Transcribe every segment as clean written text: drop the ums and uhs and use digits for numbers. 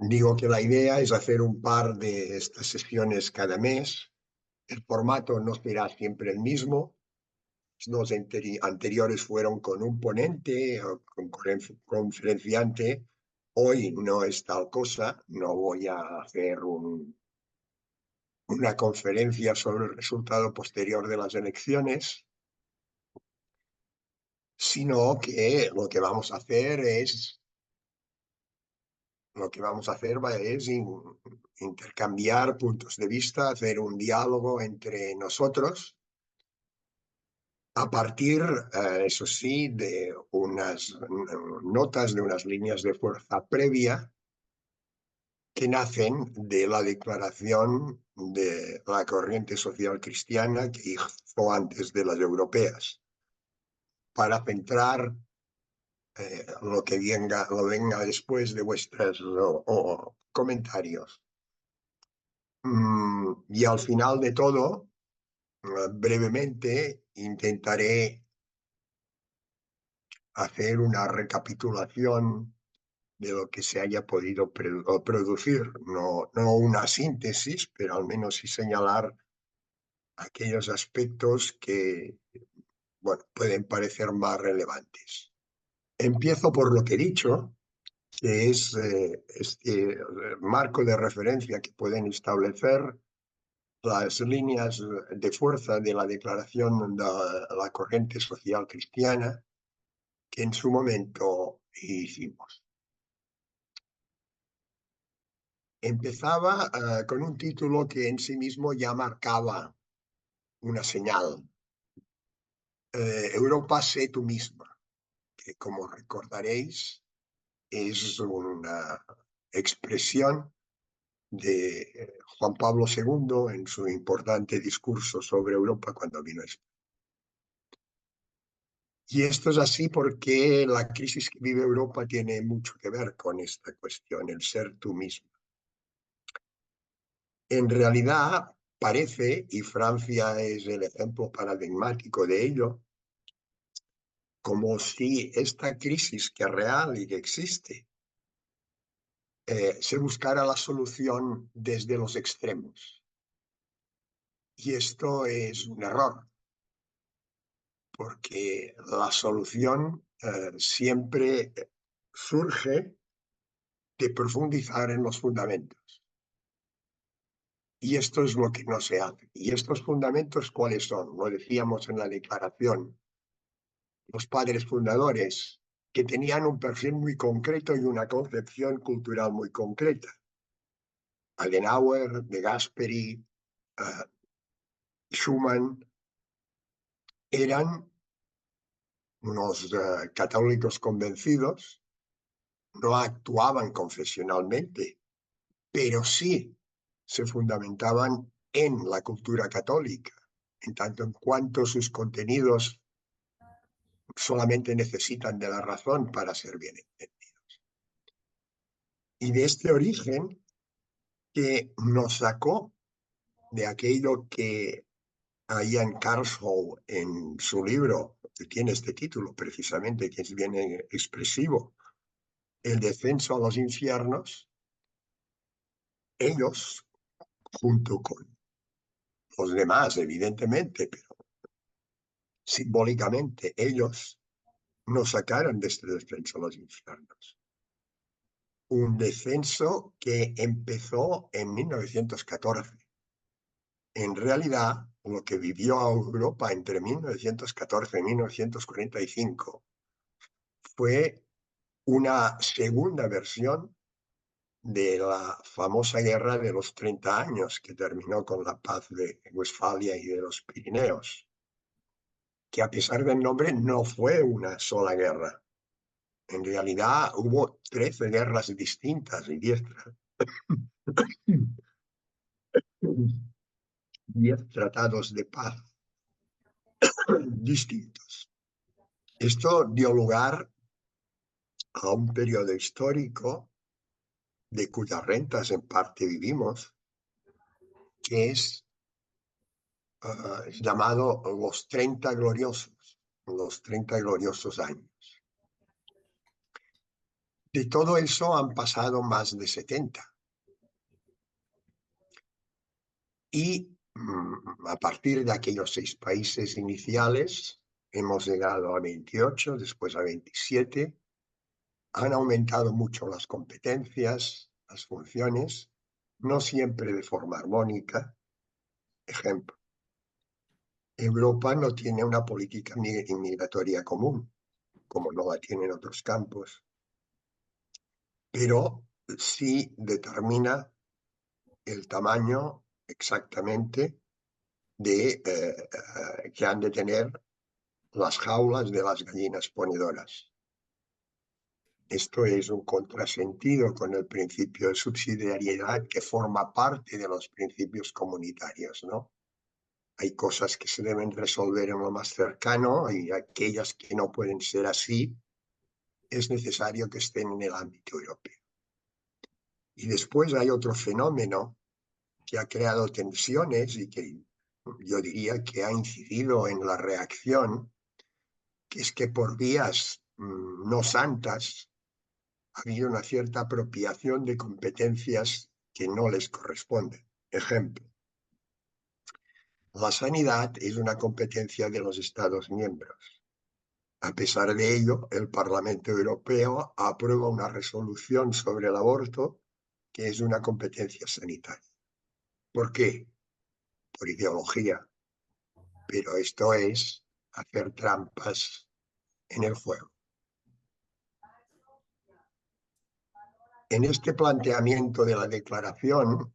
Digo que la idea es hacer un par de estas sesiones cada mes. El formato no será siempre el mismo. Los anteriores fueron con un ponente o con conferenciante. Hoy no es tal cosa. No voy a hacer una conferencia sobre el resultado posterior de las elecciones, sino que lo que vamos a hacer es intercambiar puntos de vista, hacer un diálogo entre nosotros a partir, eso sí, de unas notas, de unas líneas de fuerza previa que nacen de la declaración de la corriente social cristiana que hizo antes de las europeas, para centrar lo venga después de vuestros comentarios. Y al final de todo, brevemente, intentaré hacer una recapitulación de lo que se haya podido producir. No una síntesis, pero al menos sí señalar aquellos aspectos que, bueno, pueden parecer más relevantes. Empiezo por lo que he dicho, que es este marco de referencia que pueden establecer las líneas de fuerza de la declaración de la corriente social cristiana que en su momento hicimos. Empezaba con un título que en sí mismo ya marcaba una señal. Europa, sé tú misma, que como recordaréis es una expresión de Juan Pablo II en su importante discurso sobre Europa cuando vino a España. Y esto es así porque la crisis que vive Europa tiene mucho que ver con esta cuestión, el ser tú mismo. En realidad parece, y Francia es el ejemplo paradigmático de ello, como si esta crisis que es real y que existe, se buscara la solución desde los extremos. Y esto es un error, porque la solución siempre surge de profundizar en los fundamentos. Y esto es lo que no se hace. ¿Y estos fundamentos cuáles son? Lo decíamos en la declaración. Los padres fundadores, que tenían un perfil muy concreto y una concepción cultural muy concreta. Adenauer, De Gasperi, Schumann, eran unos católicos convencidos, no actuaban confesionalmente, pero sí se fundamentaban en la cultura católica, en tanto en cuanto sus contenidos solamente necesitan de la razón para ser bien entendidos. Y de este origen que nos sacó de aquello que Ian Carswell en su libro, que tiene este título precisamente, que es bien expresivo, El descenso a los infiernos, ellos, junto con los demás, evidentemente, pero simbólicamente, ellos nos sacaron de este descenso a los infiernos. Un descenso que empezó en 1914. En realidad, lo que vivió Europa entre 1914 y 1945 fue una segunda versión de la famosa guerra de los 30 años, que terminó con la paz de Westfalia y de los Pirineos, que a pesar del nombre no fue una sola guerra. En realidad hubo 13 guerras distintas y 10 tratados de paz distintos. Esto dio lugar a un periodo histórico de cuyas rentas en parte vivimos, que es llamado los 30 gloriosos años. De todo eso han pasado más de 70. Y a partir de aquellos 6 países iniciales, hemos llegado a 28, después a 27. Han aumentado mucho las competencias, las funciones, no siempre de forma armónica. Ejemplo, Europa no tiene una política inmigratoria común, como no la tiene en otros campos, pero sí determina el tamaño exactamente que han de tener las jaulas de las gallinas ponedoras. Esto es un contrasentido con el principio de subsidiariedad que forma parte de los principios comunitarios, ¿no? Hay cosas que se deben resolver en lo más cercano y aquellas que no pueden ser así, es necesario que estén en el ámbito europeo. Y después hay otro fenómeno que ha creado tensiones y que yo diría que ha incidido en la reacción, que es que por vías no santas ha habido una cierta apropiación de competencias que no les corresponden. Ejemplo, la sanidad es una competencia de los Estados miembros. A pesar de ello, el Parlamento Europeo aprueba una resolución sobre el aborto que es una competencia sanitaria. ¿Por qué? Por ideología. Pero esto es hacer trampas en el juego. En este planteamiento de la declaración,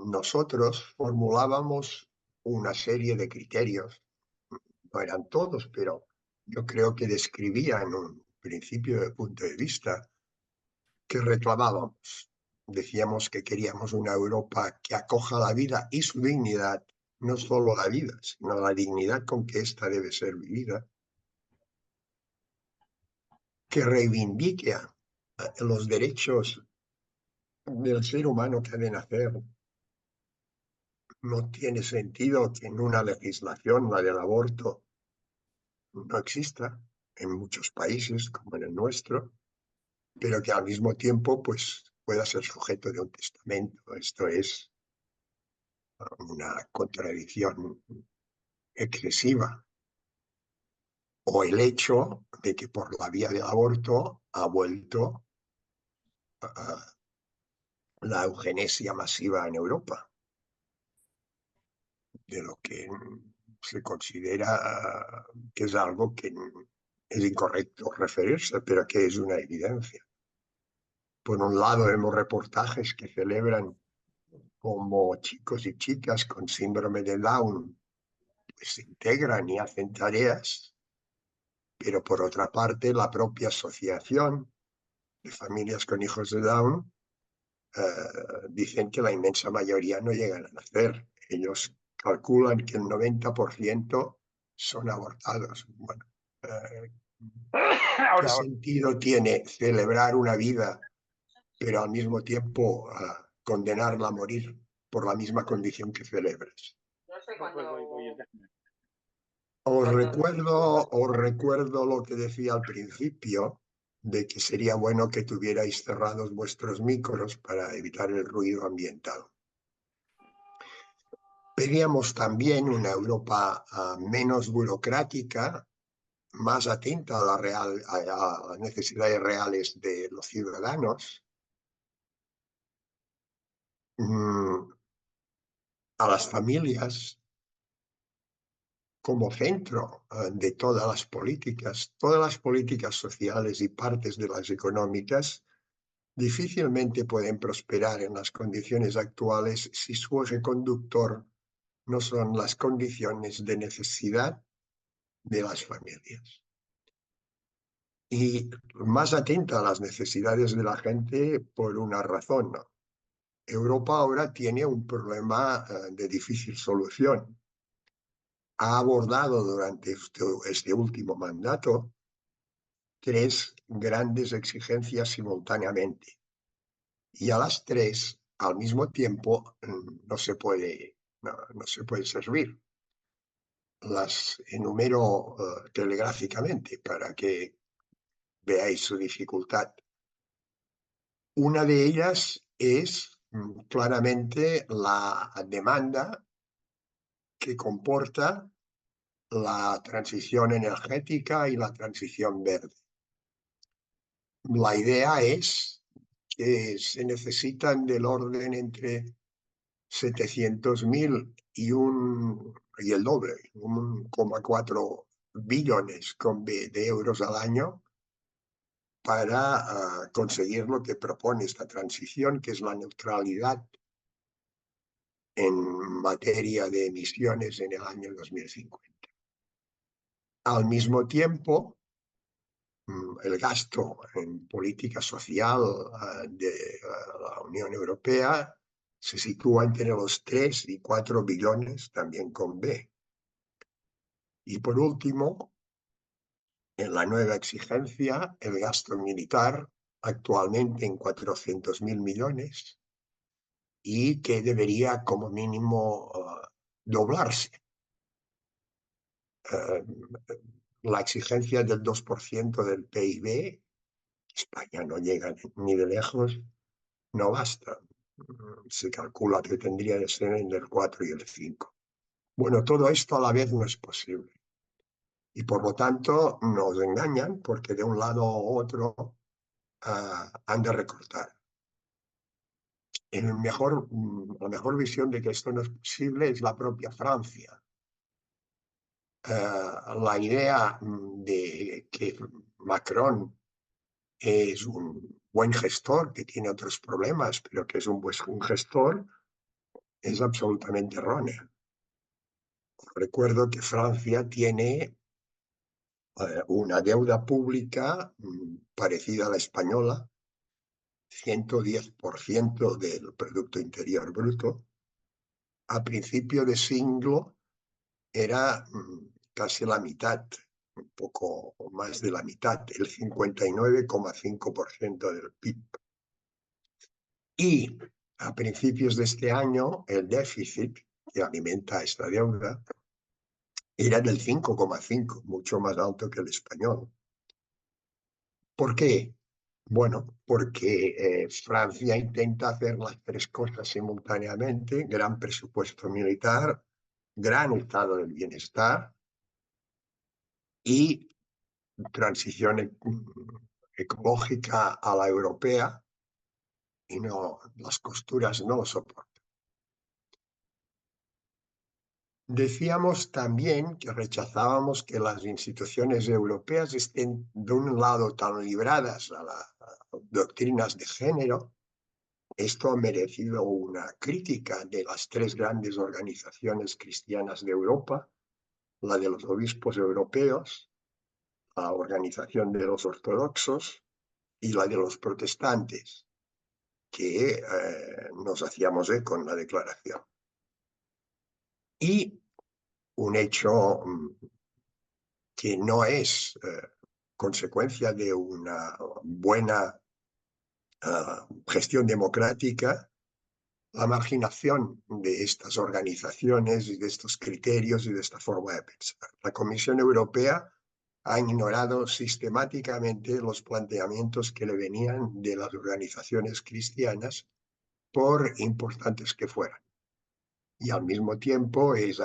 nosotros formulábamos una serie de criterios. No eran todos, pero yo creo que describían un principio de punto de vista que reclamábamos. Decíamos que queríamos una Europa que acoja la vida y su dignidad, no solo la vida, sino la dignidad con que ésta debe ser vivida, que reivindique los derechos del ser humano que ha de nacer. No tiene sentido que en una legislación, la del aborto, no exista en muchos países como en el nuestro, pero que al mismo tiempo pues, pueda ser sujeto de un testamento. Esto es una contradicción excesiva. O el hecho de que por la vía del aborto ha vuelto la eugenesia masiva en Europa, de lo que se considera que es algo que es incorrecto referirse, pero que es una evidencia. Por un lado, vemos reportajes que celebran como chicos y chicas con síndrome de Down pues, se integran y hacen tareas, pero por otra parte, la propia asociación de familias con hijos de Down dicen que la inmensa mayoría no llegan a nacer. Ellos calculan que el 90% son abortados. Bueno, ¿qué sentido tiene celebrar una vida, pero al mismo tiempo condenarla a morir por la misma condición que celebras? Os recuerdo lo que decía al principio, de que sería bueno que tuvierais cerrados vuestros micros para evitar el ruido ambiental. Pedíamos también una Europa menos burocrática, más atenta a las necesidades reales de los ciudadanos, a las familias como centro de todas las políticas sociales y partes de las económicas difícilmente pueden prosperar en las condiciones actuales si su eje conductor no son las condiciones de necesidad de las familias. Y más atenta a las necesidades de la gente por una razón, ¿no? Europa ahora tiene un problema de difícil solución. Ha abordado durante este último mandato 3 grandes exigencias simultáneamente. Y a las 3, al mismo tiempo, no se puede servir. Las enumero telegráficamente para que veáis su dificultad. Una de ellas es claramente la demanda que comporta la transición energética y la transición verde. La idea es que se necesitan del orden entre 700.000 y el doble, 1,4 billones de euros al año para conseguir lo que propone esta transición, que es la neutralidad en materia de emisiones en el año 2050. Al mismo tiempo, el gasto en política social de la Unión Europea se sitúa entre los 3 y 4 billones, también con B. Y por último, en la nueva exigencia, el gasto militar actualmente en 400.000 millones y que debería como mínimo doblarse. La exigencia del 2% del PIB, España no llega ni de lejos, no basta. Se calcula que tendría que ser entre el 4 y el 5. Bueno, todo esto a la vez no es posible. Y por lo tanto nos engañan porque de un lado u otro han de recortar. La mejor visión de que esto no es posible es la propia Francia. La idea de que Macron es un buen gestor, que tiene otros problemas, pero que es un buen gestor, es absolutamente errónea. Recuerdo que Francia tiene una deuda pública parecida a la española, 110% del Producto Interior Bruto. A principio de siglo era casi la mitad, un poco más de la mitad, el 59,5% del PIB. Y a principios de este año, el déficit que alimenta esta deuda era del 5,5, mucho más alto que el español. ¿Por qué? Bueno, porque Francia intenta hacer las tres cosas simultáneamente: gran presupuesto militar, gran estado del bienestar y transición ecológica a la europea, y no, las costuras no lo soportan. Decíamos también que rechazábamos que las instituciones europeas estén de un lado tan libradas a las doctrinas de género. Esto ha merecido una crítica de las tres grandes organizaciones cristianas de Europa: la de los obispos europeos, la Organización de los Ortodoxos y la de los protestantes, que nos hacíamos eco en la declaración. Y un hecho que no es consecuencia de una buena gestión democrática, la marginación de estas organizaciones y de estos criterios y de esta forma de pensar. La Comisión Europea ha ignorado sistemáticamente los planteamientos que le venían de las organizaciones cristianas, por importantes que fueran. Y al mismo tiempo es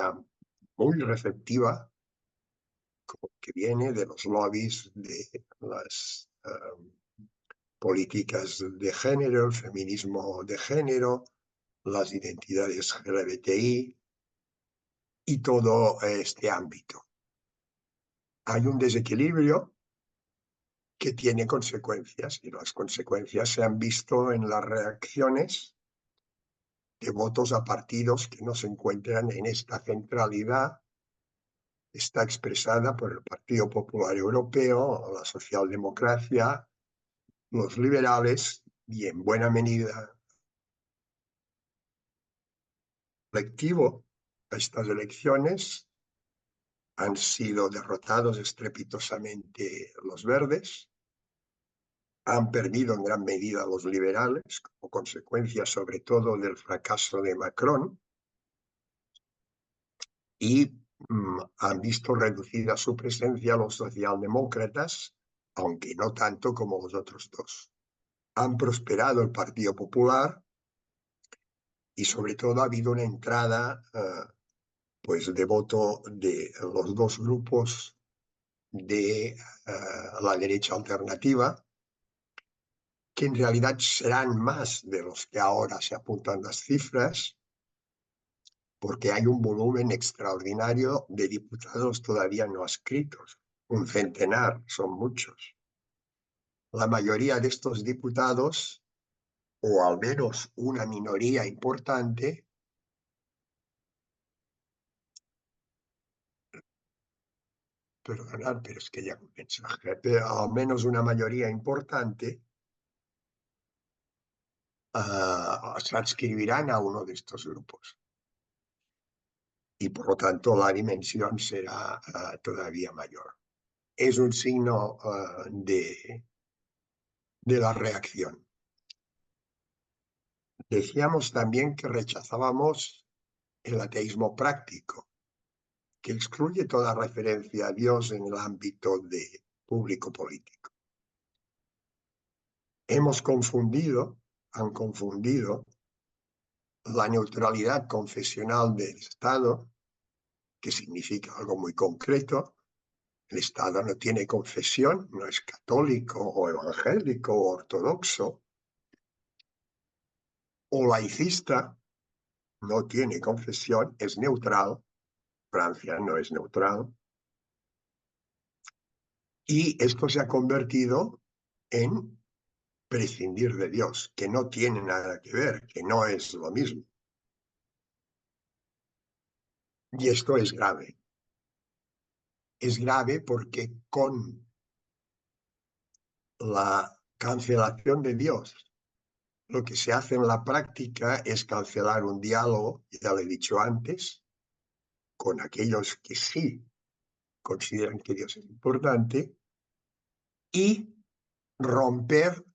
muy receptiva, que viene de los lobbies de las políticas de género, el feminismo de género, las identidades LGBTI y todo este ámbito. Hay un desequilibrio que tiene consecuencias, y las consecuencias se han visto en las reacciones de votos a partidos que no se encuentran en esta centralidad. Está expresada por el Partido Popular Europeo, la socialdemocracia, los liberales y, en buena medida, colectivo. Estas elecciones han sido derrotados estrepitosamente los verdes, han perdido en gran medida los liberales, como consecuencia sobre todo del fracaso de Macron, y han visto reducida su presencia los socialdemócratas, aunque no tanto como los otros dos. han prosperado el Partido Popular y sobre todo ha habido una entrada pues de voto de los dos grupos de la derecha alternativa, que en realidad serán más de los que ahora se apuntan las cifras, porque hay un volumen extraordinario de diputados todavía no adscritos, un centenar, son muchos. La mayoría de estos diputados, o al menos una minoría importante, perdonad, pero es que ya un mensaje, al menos una mayoría importante, se adscribirán a uno de estos grupos. Y por lo tanto la dimensión será todavía mayor. Es un signo de la reacción. Decíamos también que rechazábamos el ateísmo práctico, que excluye toda referencia a Dios en el ámbito de público político. Han confundido la neutralidad confesional del Estado, que significa algo muy concreto. El Estado no tiene confesión, no es católico o evangélico o ortodoxo o laicista, no tiene confesión, es neutral. Francia no es neutral. Y esto se ha convertido en prescindir de Dios, que no tiene nada que ver, que no es lo mismo. Y esto es grave. Es grave porque con la cancelación de Dios, lo que se hace en la práctica es cancelar un diálogo, ya lo he dicho antes, con aquellos que sí consideran que Dios es importante, y romper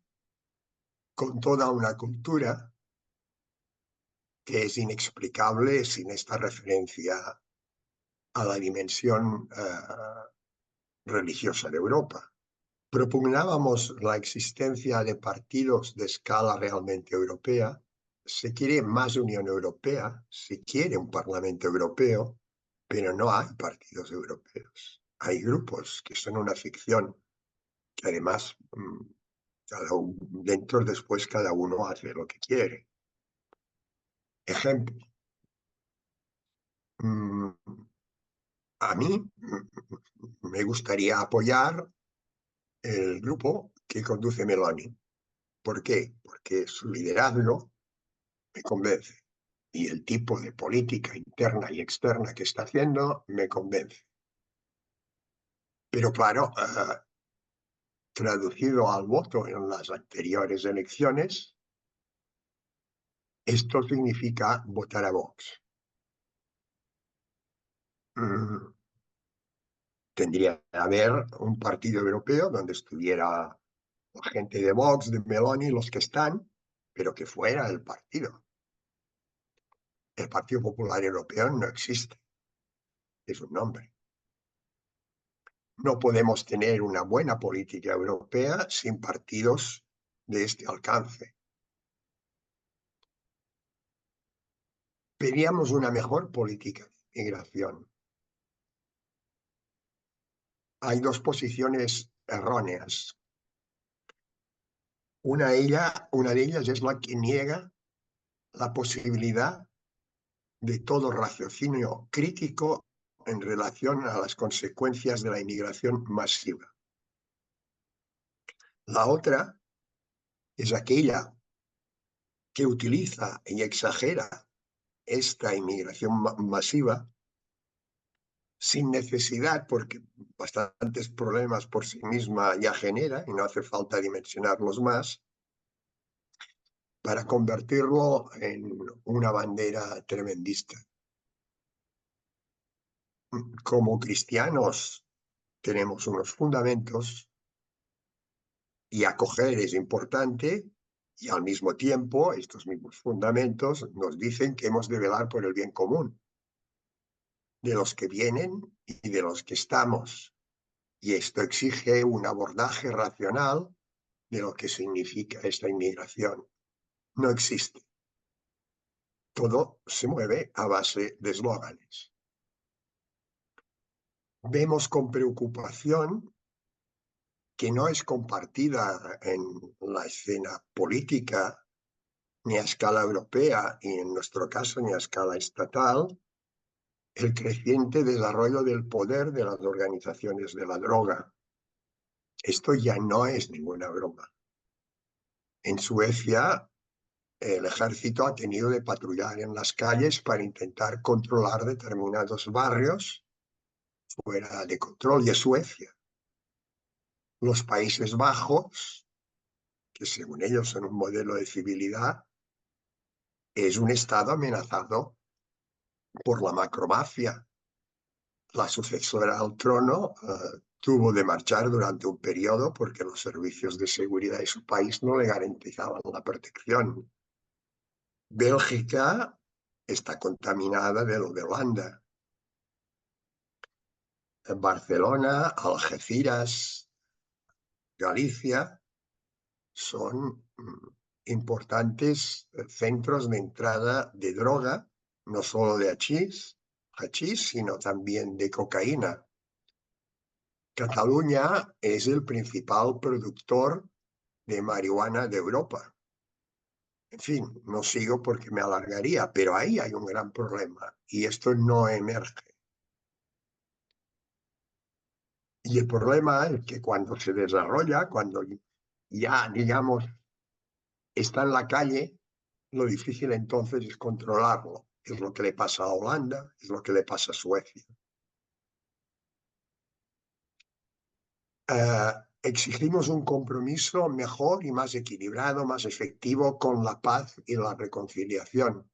con toda una cultura que es inexplicable sin esta referencia a la dimensión religiosa de Europa. Propugnábamos la existencia de partidos de escala realmente europea. Se quiere más Unión Europea, se quiere un Parlamento Europeo, pero no hay partidos europeos. Hay grupos que son una ficción, que además dentro después cada uno hace lo que quiere. Ejemplo, a mí me gustaría apoyar el grupo que conduce Meloni. ¿Por qué? Porque su liderazgo me convence y el tipo de política interna y externa que está haciendo me convence. Pero claro, traducido al voto en las anteriores elecciones, esto significa votar a Vox. Tendría que haber un partido europeo donde estuviera la gente de Vox, de Meloni, los que están, pero que fuera el partido. El Partido Popular Europeo no existe, es un nombre. No podemos tener una buena política europea sin partidos de este alcance. Pedíamos una mejor política de migración. Hay dos posiciones erróneas. Una de ellas es la que niega la posibilidad de todo raciocinio crítico en relación a las consecuencias de la inmigración masiva. La otra es aquella que utiliza y exagera esta inmigración masiva sin necesidad, porque bastantes problemas por sí misma ya genera y no hace falta dimensionarlos más, para convertirlo en una bandera tremendista. Como cristianos tenemos unos fundamentos y acoger es importante, y al mismo tiempo estos mismos fundamentos nos dicen que hemos de velar por el bien común de los que vienen y de los que estamos. Y esto exige un abordaje racional de lo que significa esta inmigración no existe. Todo se mueve a base de eslóganes. Vemos con preocupación que no es compartida en la escena política ni a escala europea y en nuestro caso ni a escala estatal, el creciente desarrollo del poder de las organizaciones de la droga. Esto ya no es ninguna broma. En Suecia, el ejército ha tenido de patrullar en las calles para intentar controlar determinados barrios fuera de control de Suecia. Los Países Bajos, que según ellos son un modelo de civilidad, es un estado amenazado por la macromafia. La sucesora al trono tuvo de marchar durante un periodo porque los servicios de seguridad de su país no le garantizaban la protección. Bélgica está contaminada de lo de Holanda. En Barcelona, Algeciras, Galicia son importantes centros de entrada de droga, no solo de hachís, sino también de cocaína. Cataluña es el principal productor de marihuana de Europa. En fin, no sigo porque me alargaría, pero ahí hay un gran problema y esto no emerge. Y el problema es que cuando se desarrolla, cuando ya, digamos, está en la calle, lo difícil entonces es controlarlo. Es lo que le pasa a Holanda, es lo que le pasa a Suecia. Exigimos un compromiso mejor y más equilibrado, más efectivo con la paz y la reconciliación.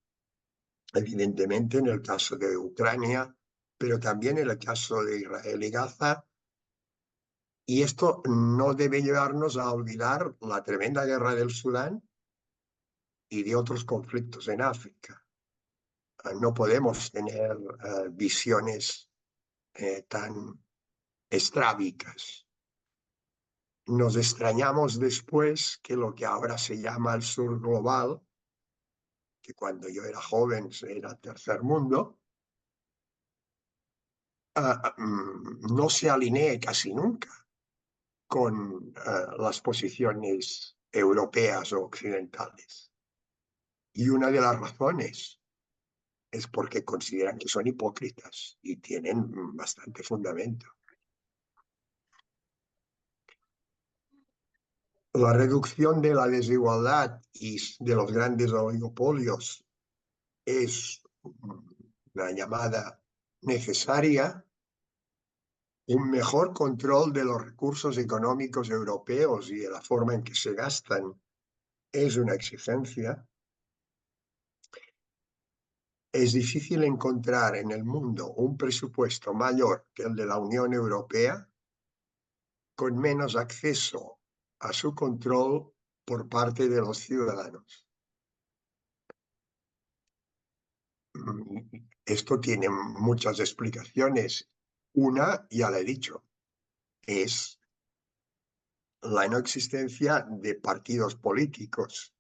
Evidentemente en el caso de Ucrania, pero también en el caso de Israel y Gaza. Y esto no debe llevarnos a olvidar la tremenda guerra del Sudán y de otros conflictos en África. No podemos tener visiones tan estrábicas. Nos extrañamos después que lo que ahora se llama el sur global, que cuando yo era joven era tercer mundo, no se alinee casi nunca con las posiciones europeas o occidentales. Y una de las razones es porque consideran que son hipócritas y tienen bastante fundamento. La reducción de la desigualdad y de los grandes oligopolios es una llamada necesaria. Un mejor control de los recursos económicos europeos y de la forma en que se gastan es una exigencia. Es difícil encontrar en el mundo un presupuesto mayor que el de la Unión Europea con menos acceso a su control por parte de los ciudadanos. Esto tiene muchas explicaciones. Una, ya la he dicho, es la no existencia de partidos políticos,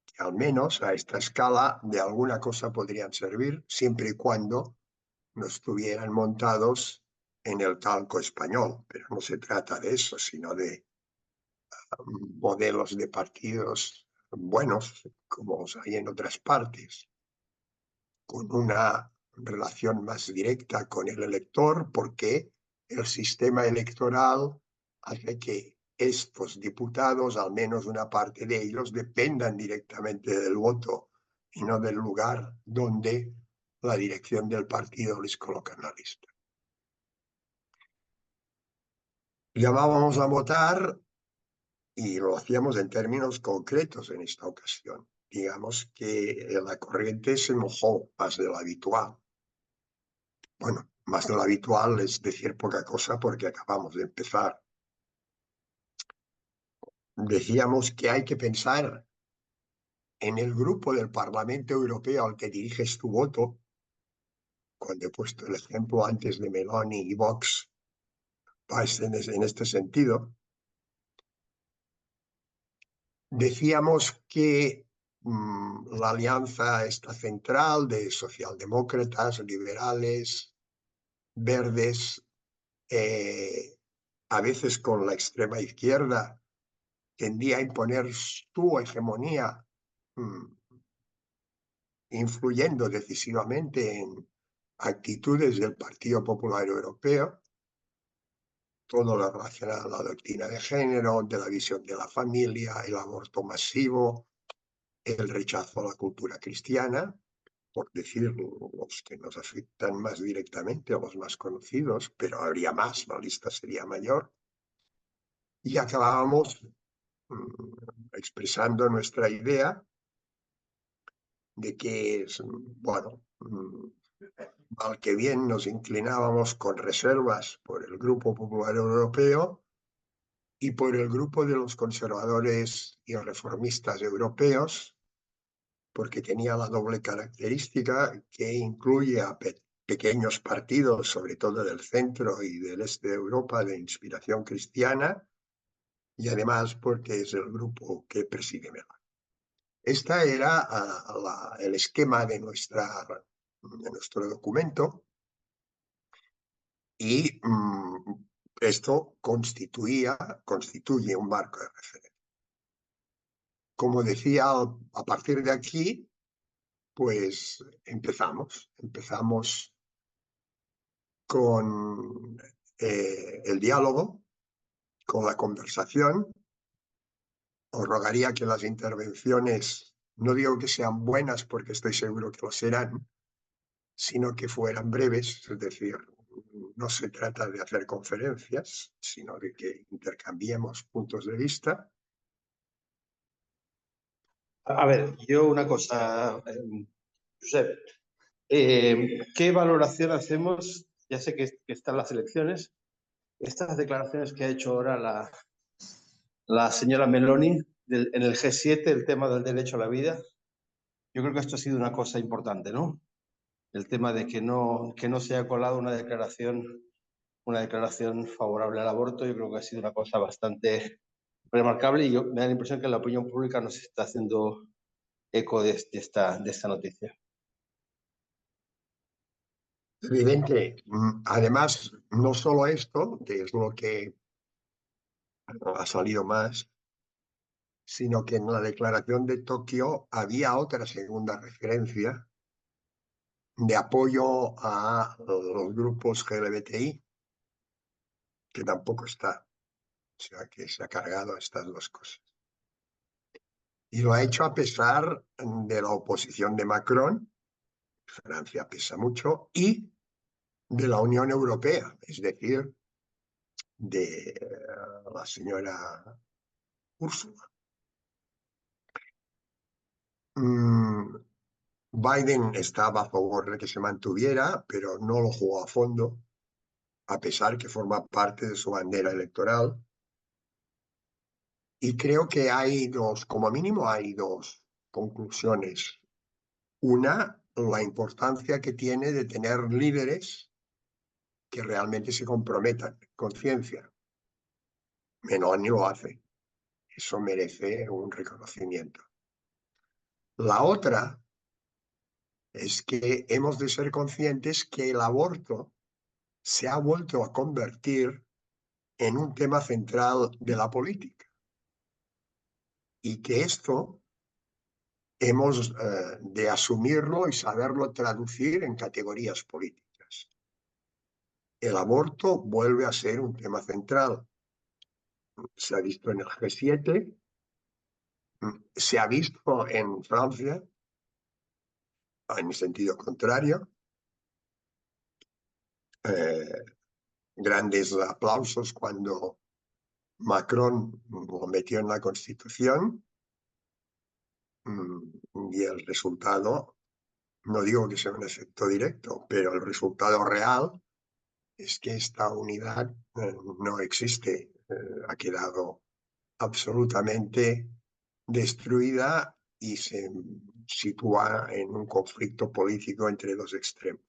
que al menos a esta escala de alguna cosa podrían servir, siempre y cuando no estuvieran montados en el calco español. Pero no se trata de eso, sino de modelos de partidos buenos, como los hay en otras partes, con una relación más directa con el elector, porque el sistema electoral hace que estos diputados, al menos una parte de ellos, dependan directamente del voto y no del lugar donde la dirección del partido les coloca en la lista. Llamábamos a votar y lo hacíamos en términos concretos en esta ocasión. Digamos que la corriente se mojó más de lo habitual. Bueno, más de lo habitual es decir poca cosa porque acabamos de empezar. Decíamos que hay que pensar en el grupo del Parlamento Europeo al que diriges tu voto. Cuando he puesto el ejemplo antes de Meloni y Vox, va en este sentido. decíamos que la alianza esta central de socialdemócratas, liberales, verdes, a veces con la extrema izquierda, tendía a imponer su hegemonía, influyendo decisivamente en actitudes del Partido Popular Europeo, todo lo relacionado a la doctrina de género, de la visión de la familia, el aborto masivo, el rechazo a la cultura cristiana, por decir los que nos afectan más directamente, o los más conocidos, pero habría más, la lista sería mayor. Y acabábamos expresando nuestra idea de que, bueno, mal que bien nos inclinábamos con reservas por el Grupo Popular Europeo y por el grupo de los conservadores y reformistas europeos, porque tenía la doble característica que incluye a pequeños partidos, sobre todo del centro y del este de Europa, de inspiración cristiana, y además porque es el grupo que preside mejor. Este era el esquema de nuestro documento, y esto constituye un marco de referencia. Como decía, a partir de aquí, pues empezamos con el diálogo, con la conversación. Os rogaría que las intervenciones, no digo que sean buenas porque estoy seguro que lo serán, sino que fueran breves, es decir, no se trata de hacer conferencias, sino de que intercambiemos puntos de vista. A ver, yo una cosa, Josep, ¿qué valoración hacemos? Ya sé que están las elecciones, estas declaraciones que ha hecho ahora la señora Meloni en el G7, el tema del derecho a la vida. Yo creo que esto ha sido una cosa importante, ¿no? El tema de que no se ha colado una declaración favorable al aborto, yo creo que ha sido una cosa bastante remarcable, y me da la impresión que la opinión pública nos está haciendo eco de esta noticia. Evidente. Además, no solo esto, que es lo que ha salido más, sino que en la declaración de Tokio había otra segunda referencia de apoyo a los grupos LGBTI, que tampoco está. O sea, que se ha cargado estas dos cosas. Y lo ha hecho a pesar de la oposición de Macron, Francia pesa mucho, y de la Unión Europea, es decir, de la señora Ursula. Biden estaba a favor de que se mantuviera, pero no lo jugó a fondo, a pesar que forma parte de su bandera electoral. Y creo que como mínimo hay dos conclusiones. Una, la importancia que tiene de tener líderes que realmente se comprometan con ciencia. Meloni lo hace. Eso merece un reconocimiento. La otra es que hemos de ser conscientes que el aborto se ha vuelto a convertir en un tema central de la política, y que esto hemos de asumirlo y saberlo traducir en categorías políticas. El aborto vuelve a ser un tema central. Se ha visto en el G7, se ha visto en Francia, en sentido contrario. Grandes aplausos cuando Macron lo metió en la Constitución, y el resultado, no digo que sea un efecto directo, pero el resultado real es que esta unidad no existe, ha quedado absolutamente destruida y se sitúa en un conflicto político entre dos extremos.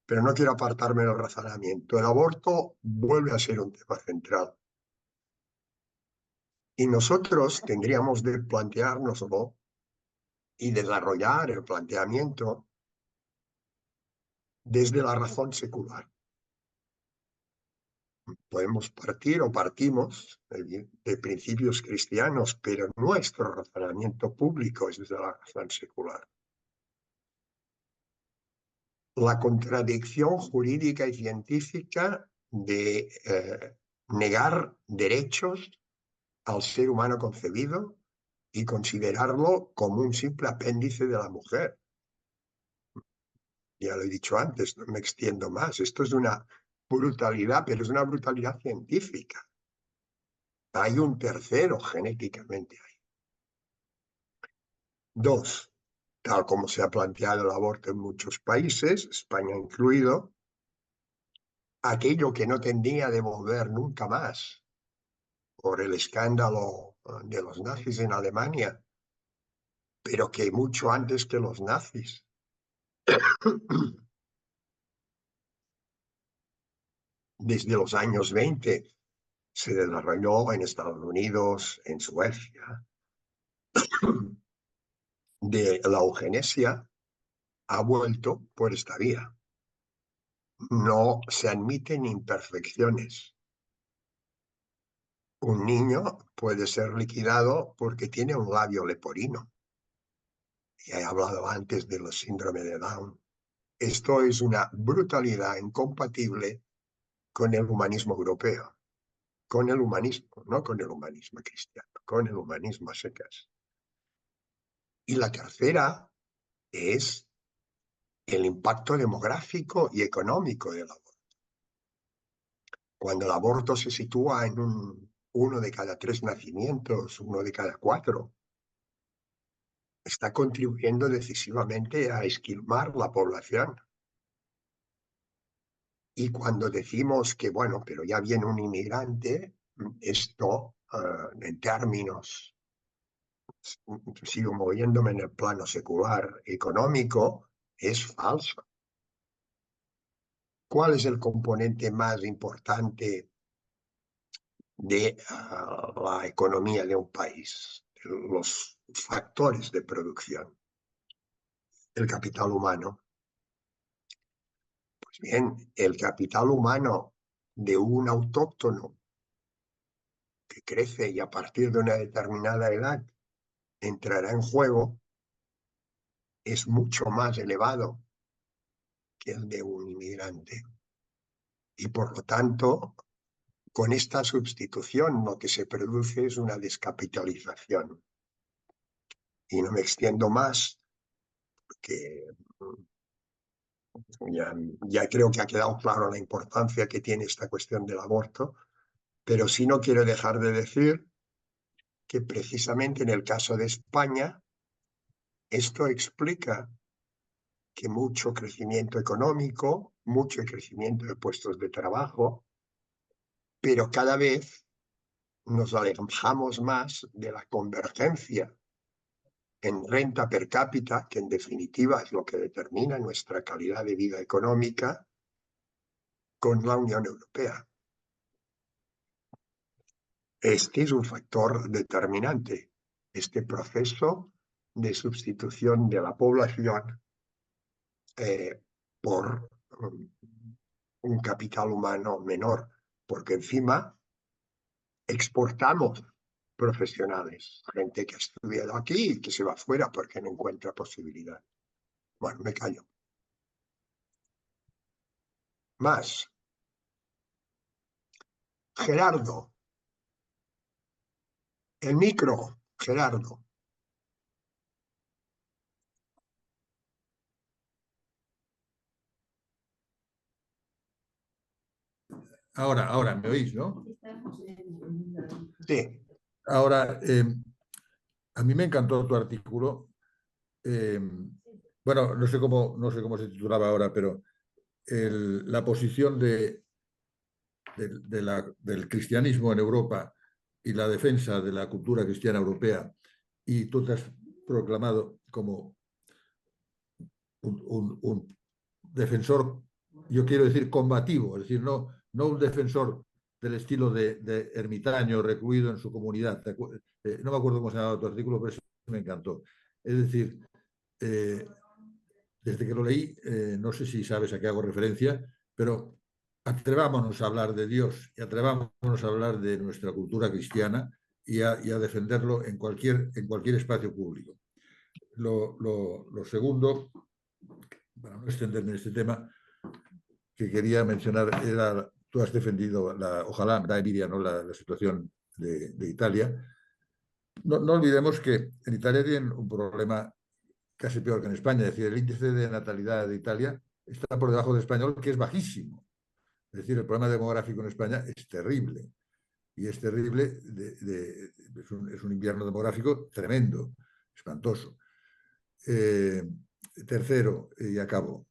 Pero no quiero apartarme del razonamiento. El aborto vuelve a ser un tema central. Y nosotros tendríamos de planteárnoslo y desarrollar el planteamiento desde la razón secular. Podemos partir o partimos de principios cristianos, pero nuestro razonamiento público es desde la razón secular. La contradicción jurídica y científica de negar derechos al ser humano concebido y considerarlo como un simple apéndice de la mujer. Ya lo he dicho antes, no me extiendo más. Esto es una brutalidad, pero es una brutalidad científica. Hay un tercero genéticamente ahí. Dos, tal como se ha planteado el aborto en muchos países, España incluido, aquello que no tendría de volver nunca más por el escándalo de los nazis en Alemania, pero que mucho antes que los nazis. Desde los años 20 se desarrolló en Estados Unidos, en Suecia, de la eugenesia ha vuelto por esta vía. No se admiten imperfecciones. Un niño puede ser liquidado porque tiene un labio leporino. Ya he hablado antes del síndrome de Down. Esto es una brutalidad incompatible con el humanismo europeo, con el humanismo, no con el humanismo cristiano, con el humanismo a secas. Y la tercera es el impacto demográfico y económico del aborto. Cuando el aborto se sitúa en uno de cada 3 nacimientos, uno de cada 4, está contribuyendo decisivamente a esquilmar la población. Y cuando decimos que, bueno, pero ya viene un inmigrante, esto en términos, sigo moviéndome en el plano secular económico, es falso. ¿Cuál es el componente más importante de la economía de un país? Los factores de producción. El capital humano. Pues bien, el capital humano de un autóctono que crece y a partir de una determinada edad entrará en juego es mucho más elevado que el de un inmigrante. Y por lo tanto, con esta sustitución lo que se produce es una descapitalización. Y no me extiendo más, porque ya creo que ha quedado claro la importancia que tiene esta cuestión del aborto, pero sí no quiero dejar de decir que precisamente en el caso de España, esto explica que mucho crecimiento económico, mucho crecimiento de puestos de trabajo, pero cada vez nos alejamos más de la convergencia en renta per cápita, que en definitiva es lo que determina nuestra calidad de vida económica, con la Unión Europea. Este es un factor determinante, este proceso de sustitución de la población por un capital humano menor, porque encima exportamos profesionales, gente que ha estudiado aquí y que se va fuera porque no encuentra posibilidad. Bueno, me callo. Más. Gerardo. El micro, Gerardo. Ahora, ¿me oís, no? Sí. Ahora, a mí me encantó tu artículo. Bueno, no sé cómo se titulaba ahora, pero la posición del cristianismo en Europa y la defensa de la cultura cristiana europea, y tú te has proclamado como un defensor, yo quiero decir combativo, es decir, no un defensor del estilo de ermitaño recluido en su comunidad. No me acuerdo cómo se llamaba tu artículo, pero eso me encantó. Es decir, desde que lo leí, no sé si sabes a qué hago referencia, pero atrevámonos a hablar de Dios y atrevámonos a hablar de nuestra cultura cristiana y a defenderlo en cualquier espacio público. Lo segundo, para no extenderme en este tema, que quería mencionar era, tú has defendido, ojalá, da envidia, ¿no?, la situación de Italia. No olvidemos que en Italia tienen un problema casi peor que en España. Es decir, el índice de natalidad de Italia está por debajo del español, que es bajísimo. Es decir, el problema demográfico en España es terrible. Y es terrible, es un invierno demográfico tremendo, espantoso. Tercero, y acabo.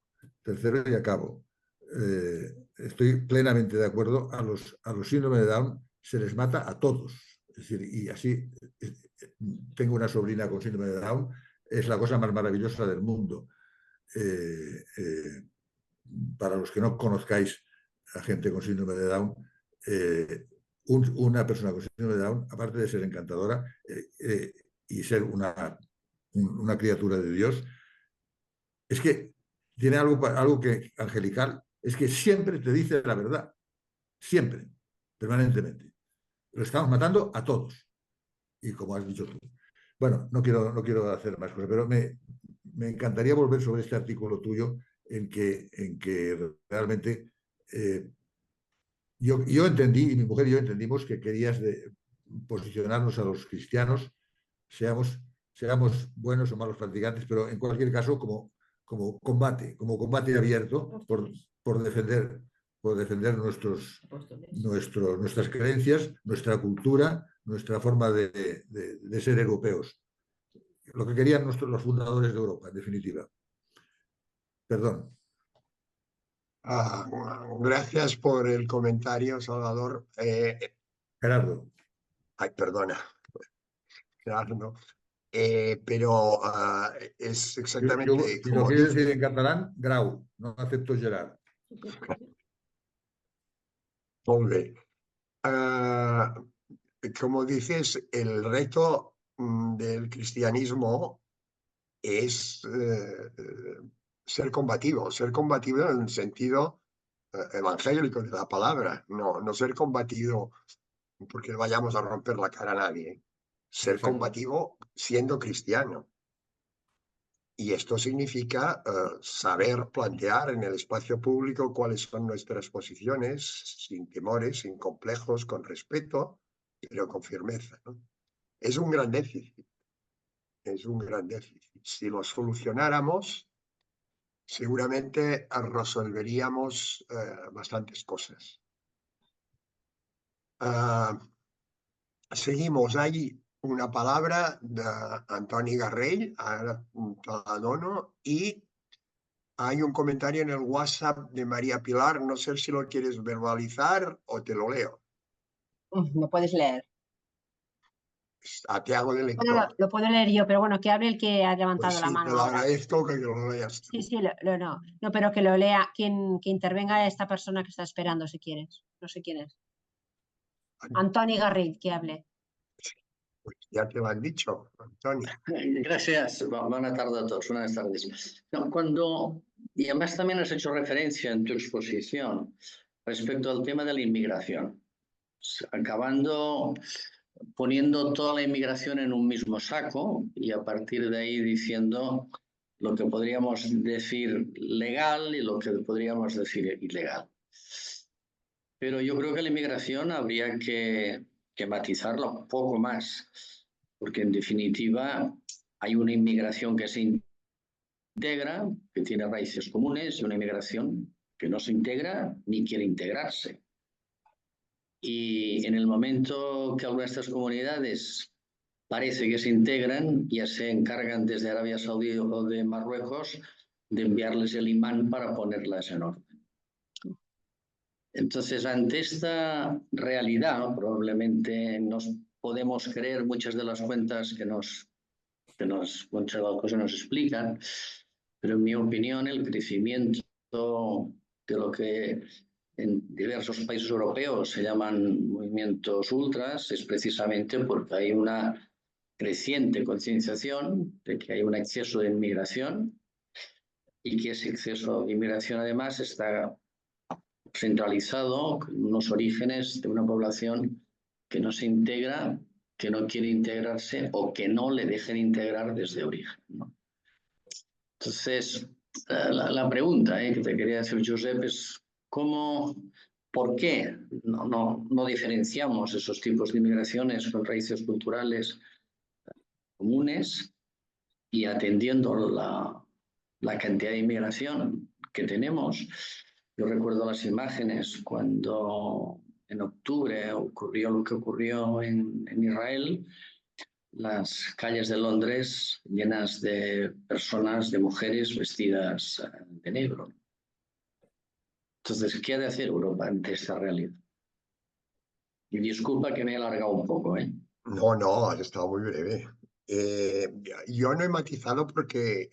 Estoy plenamente de acuerdo. A los síndromes de Down se les mata a todos. Es decir, y así tengo una sobrina con síndrome de Down, es la cosa más maravillosa del mundo. Para los que no conozcáis a gente con síndrome de Down, una persona con síndrome de Down, aparte de ser encantadora y ser una criatura de Dios, es que tiene algo que angelical, es que siempre te dice la verdad, siempre, permanentemente. Lo estamos matando a todos. Y como has dicho tú. Bueno, no quiero hacer más cosas, pero me encantaría volver sobre este artículo tuyo en que realmente yo entendí, y mi mujer y yo entendimos que querías posicionarnos a los cristianos, seamos buenos o malos practicantes, pero en cualquier caso como combate abierto por defender nuestras creencias, nuestra cultura, nuestra forma de ser europeos. Lo que querían los fundadores de Europa, en definitiva. Perdón. Gracias por el comentario, Salvador. Gerardo. Ay, perdona. Gerardo. Pero es exactamente Si como lo quieres dices. decir en catalán, Grau. No acepto Gerard. Molt bé. Como dices, el reto del cristianismo es ser combativo en el sentido evangélico de la palabra, no ser combativo porque vayamos a romper la cara a nadie, ser Exacto. combativo siendo cristiano. Y esto significa saber plantear en el espacio público cuáles son nuestras posiciones, sin temores, sin complejos, con respeto, pero con firmeza, ¿no? Es un gran déficit. Si lo solucionáramos, seguramente resolveríamos bastantes cosas. Seguimos. Hay una palabra de Antoni Garrell, ara te la dono, y hay un comentario en el WhatsApp de María Pilar, no sé si lo quieres verbalizar o te lo leo. Lo puedes leer. Te hago de Bueno, lector. lo puedo leer yo, pero bueno, que hable el que ha levantado Pues la sí, mano te lo ahora. agradezco que lo leas tú. Sí, no, pero que lo lea, que intervenga esta persona que está esperando, si quieres. No sé quién es. Antoni Garrill, que hable. Pues ya te lo han dicho, Antoni. Gracias. Buenas tardes a todos. Buenas tardes. No, y además también has hecho referencia en tu exposición respecto al tema de la inmigración, poniendo toda la inmigración en un mismo saco y a partir de ahí diciendo lo que podríamos decir legal y lo que podríamos decir ilegal. Pero yo creo que la inmigración habría que matizarla un poco más, porque en definitiva hay una inmigración que se integra, que tiene raíces comunes, y una inmigración que no se integra ni quiere integrarse. Y en el momento que algunas de estas comunidades parece que se integran, ya se encargan desde Arabia Saudí o de Marruecos de enviarles el imán para ponerlas en orden. Entonces, ante esta realidad, probablemente nos podemos creer muchas de las cuentas muchas de las cosas nos explican, pero en mi opinión el crecimiento de lo que en diversos países europeos se llaman movimientos ultras, es precisamente porque hay una creciente concienciación de que hay un exceso de inmigración y que ese exceso de inmigración además está centralizado con unos orígenes de una población que no se integra, que no quiere integrarse o que no le dejen integrar desde origen, ¿no? Entonces, la pregunta que te quería hacer, Josep, es ¿por qué no diferenciamos esos tipos de inmigraciones con raíces culturales comunes y atendiendo la cantidad de inmigración que tenemos? Yo recuerdo las imágenes cuando en octubre ocurrió lo que ocurrió en Israel, las calles de Londres llenas de personas, de mujeres vestidas de negro. Entonces, ¿qué ha de hacer Europa ante esta realidad? Y disculpa que me he alargado un poco, ¿eh? No, has estado muy breve. Yo no he matizado porque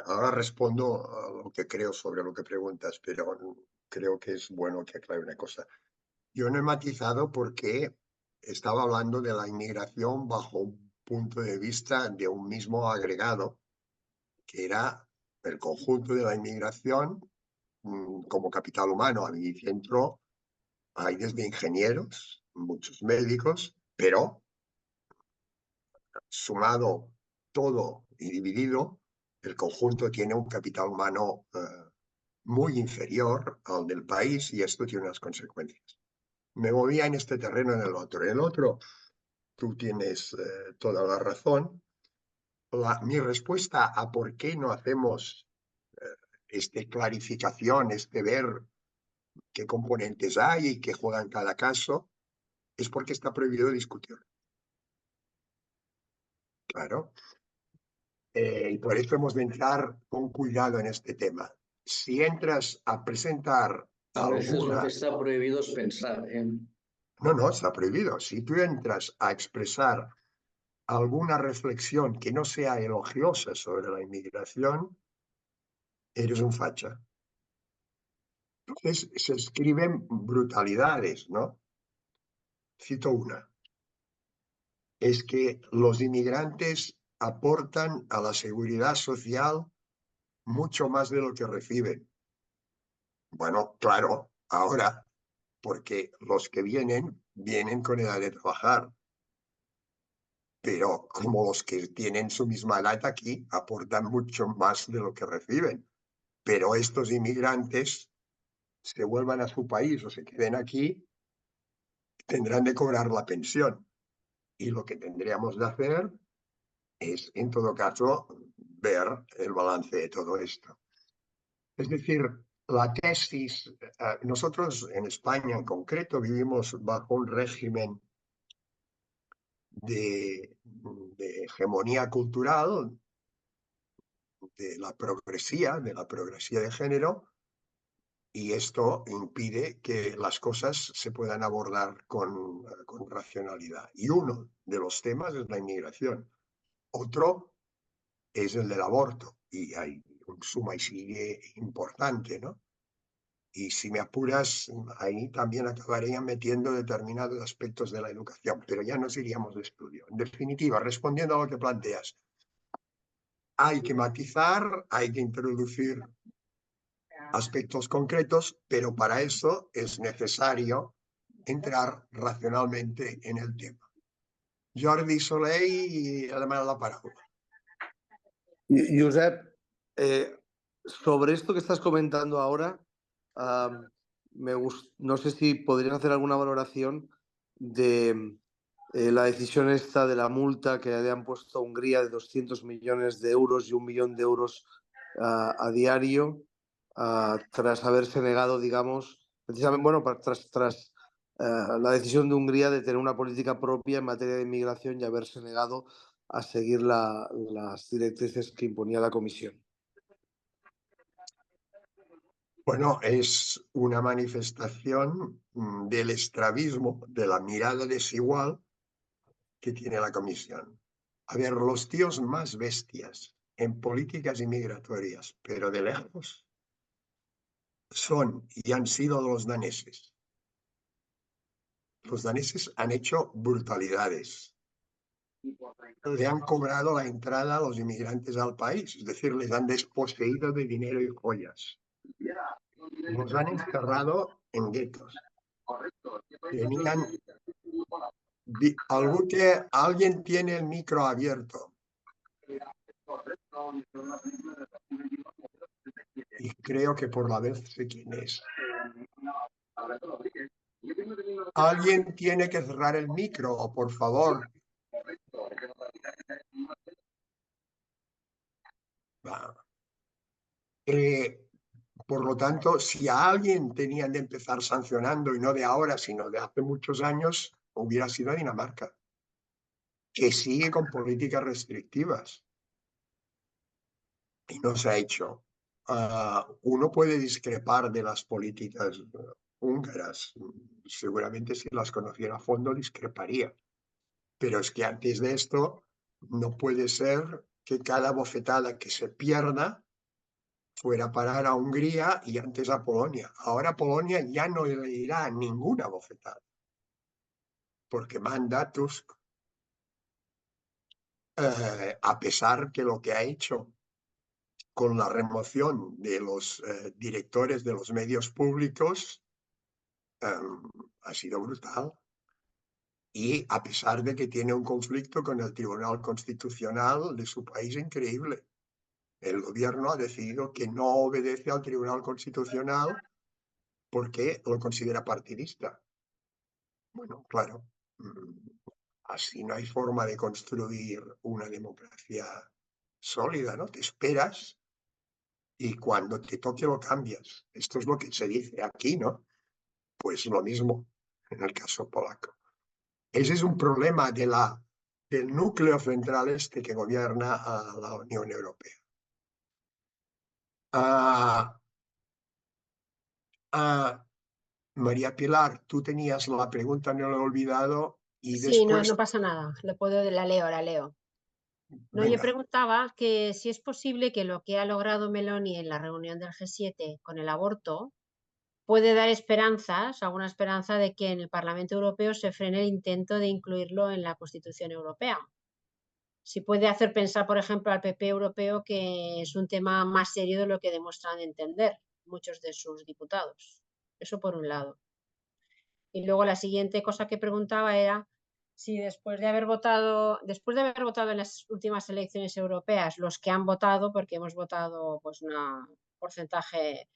ahora respondo a lo que creo sobre lo que preguntas, pero creo que es bueno que aclare una cosa. Yo no he matizado porque estaba hablando de la inmigración bajo un punto de vista de un mismo agregado, que era el conjunto de la inmigración como capital humano. A mi centro hay desde ingenieros, muchos médicos, pero sumado todo y dividido, el conjunto tiene un capital humano muy inferior al del país y esto tiene unas consecuencias. Me movía en este terreno, en el otro. En el otro, tú tienes toda la razón. Mi respuesta a por qué no hacemos clarificación, ver qué componentes hay y qué juega en cada caso, es porque está prohibido discutir. Claro. Y por eso hemos de entrar con cuidado en este tema. Si entras a presentar A veces lo alguna... que está prohibido es pensar, ¿eh? No, está prohibido. Si tú entras a expresar alguna reflexión que no sea elogiosa sobre la inmigración, eres un facha. Entonces se escriben brutalidades, ¿no? Cito una. Es que los inmigrantes aportan a la seguridad social mucho más de lo que reciben. Bueno, claro, ahora, porque los que vienen con edad de trabajar, pero como los que tienen su misma edad aquí, aportan mucho más de lo que reciben. Pero estos inmigrantes se vuelvan a su país o se queden aquí, tendrán de cobrar la pensión. Y lo que tendríamos de hacer es, en todo caso, ver el balance de todo esto. Es decir, la tesis, nosotros en España en concreto vivimos bajo un régimen de hegemonía cultural, de la progresía de género, y esto impide que las cosas se puedan abordar con racionalidad. Y uno de los temas es la inmigración. Otro es el del aborto, y hay un suma y sigue importante, ¿no? Y si me apuras, ahí también acabarían metiendo determinados aspectos de la educación, pero ya nos iríamos de estudio. En definitiva, respondiendo a lo que planteas, hay que matizar, hay que introducir aspectos concretos, pero para eso es necesario entrar racionalmente en el tema. Jordi Soler y además la paraula. Josep, sobre esto que estás comentando ahora, no sé si podrías hacer alguna valoración de la decisión esta de la multa que le han puesto a Hungría de 200 millones de euros y 1 millón de euros a diario, tras haberse negado, digamos, precisamente, bueno, tras la decisión de Hungría de tener una política propia en materia de inmigración y haberse negado a seguir las directrices que imponía la Comisión. Bueno, es una manifestación del estrabismo, de la mirada desigual que tiene la Comisión. A ver, los tíos más bestias en políticas inmigratorias, pero de lejos, son y han sido los daneses. Los daneses han hecho brutalidades. Le han cobrado la entrada a los inmigrantes al país, es decir, les han desposeído de dinero y joyas. Los han encerrado en guetos. Tenían... Alguien tiene el micro abierto. Y creo que por la vez sé quién es. Alguien tiene que cerrar el micro, por favor. Por lo tanto, si a alguien tenían de empezar sancionando, y no de ahora, sino de hace muchos años, hubiera sido Dinamarca, que sigue con políticas restrictivas. Y no se ha hecho. Uno puede discrepar de las políticas húngaras. Seguramente si las conociera a fondo discreparía. Pero es que antes de esto no puede ser que cada bofetada que se pierda fuera a parar a Hungría y antes a Polonia. Ahora Polonia ya no le irá ninguna bofetada, porque manda Tusk. A pesar que lo que ha hecho con la remoción de los directores de los medios públicos ha sido brutal. Y a pesar de que tiene un conflicto con el Tribunal Constitucional de su país increíble. El gobierno ha decidido que no obedece al Tribunal Constitucional porque lo considera partidista. Bueno, claro, así no hay forma de construir una democracia sólida, ¿no? Te esperas y cuando te toque lo cambias. Esto es lo que se dice aquí, ¿no? Pues lo mismo en el caso polaco. Ese es un problema del núcleo central este que gobierna a la Unión Europea. María Pilar, tú tenías la pregunta, no la he olvidado, y Sí, no, después... no pasa nada. La leo. No, yo Venga, preguntaba que si es posible que lo que ha logrado Meloni en la reunión del G7 con el aborto puede dar esperanzas, alguna esperanza de que en el Parlamento Europeo se frene el intento de incluirlo en la Constitución Europea. Si puede hacer pensar, por ejemplo, al PP europeo que es un tema más serio de lo que demuestran entender muchos de sus diputados. Eso por un lado. Y luego la siguiente cosa que preguntaba era si después de haber votado en las últimas elecciones europeas, los que han votado, porque hemos votado pues un porcentaje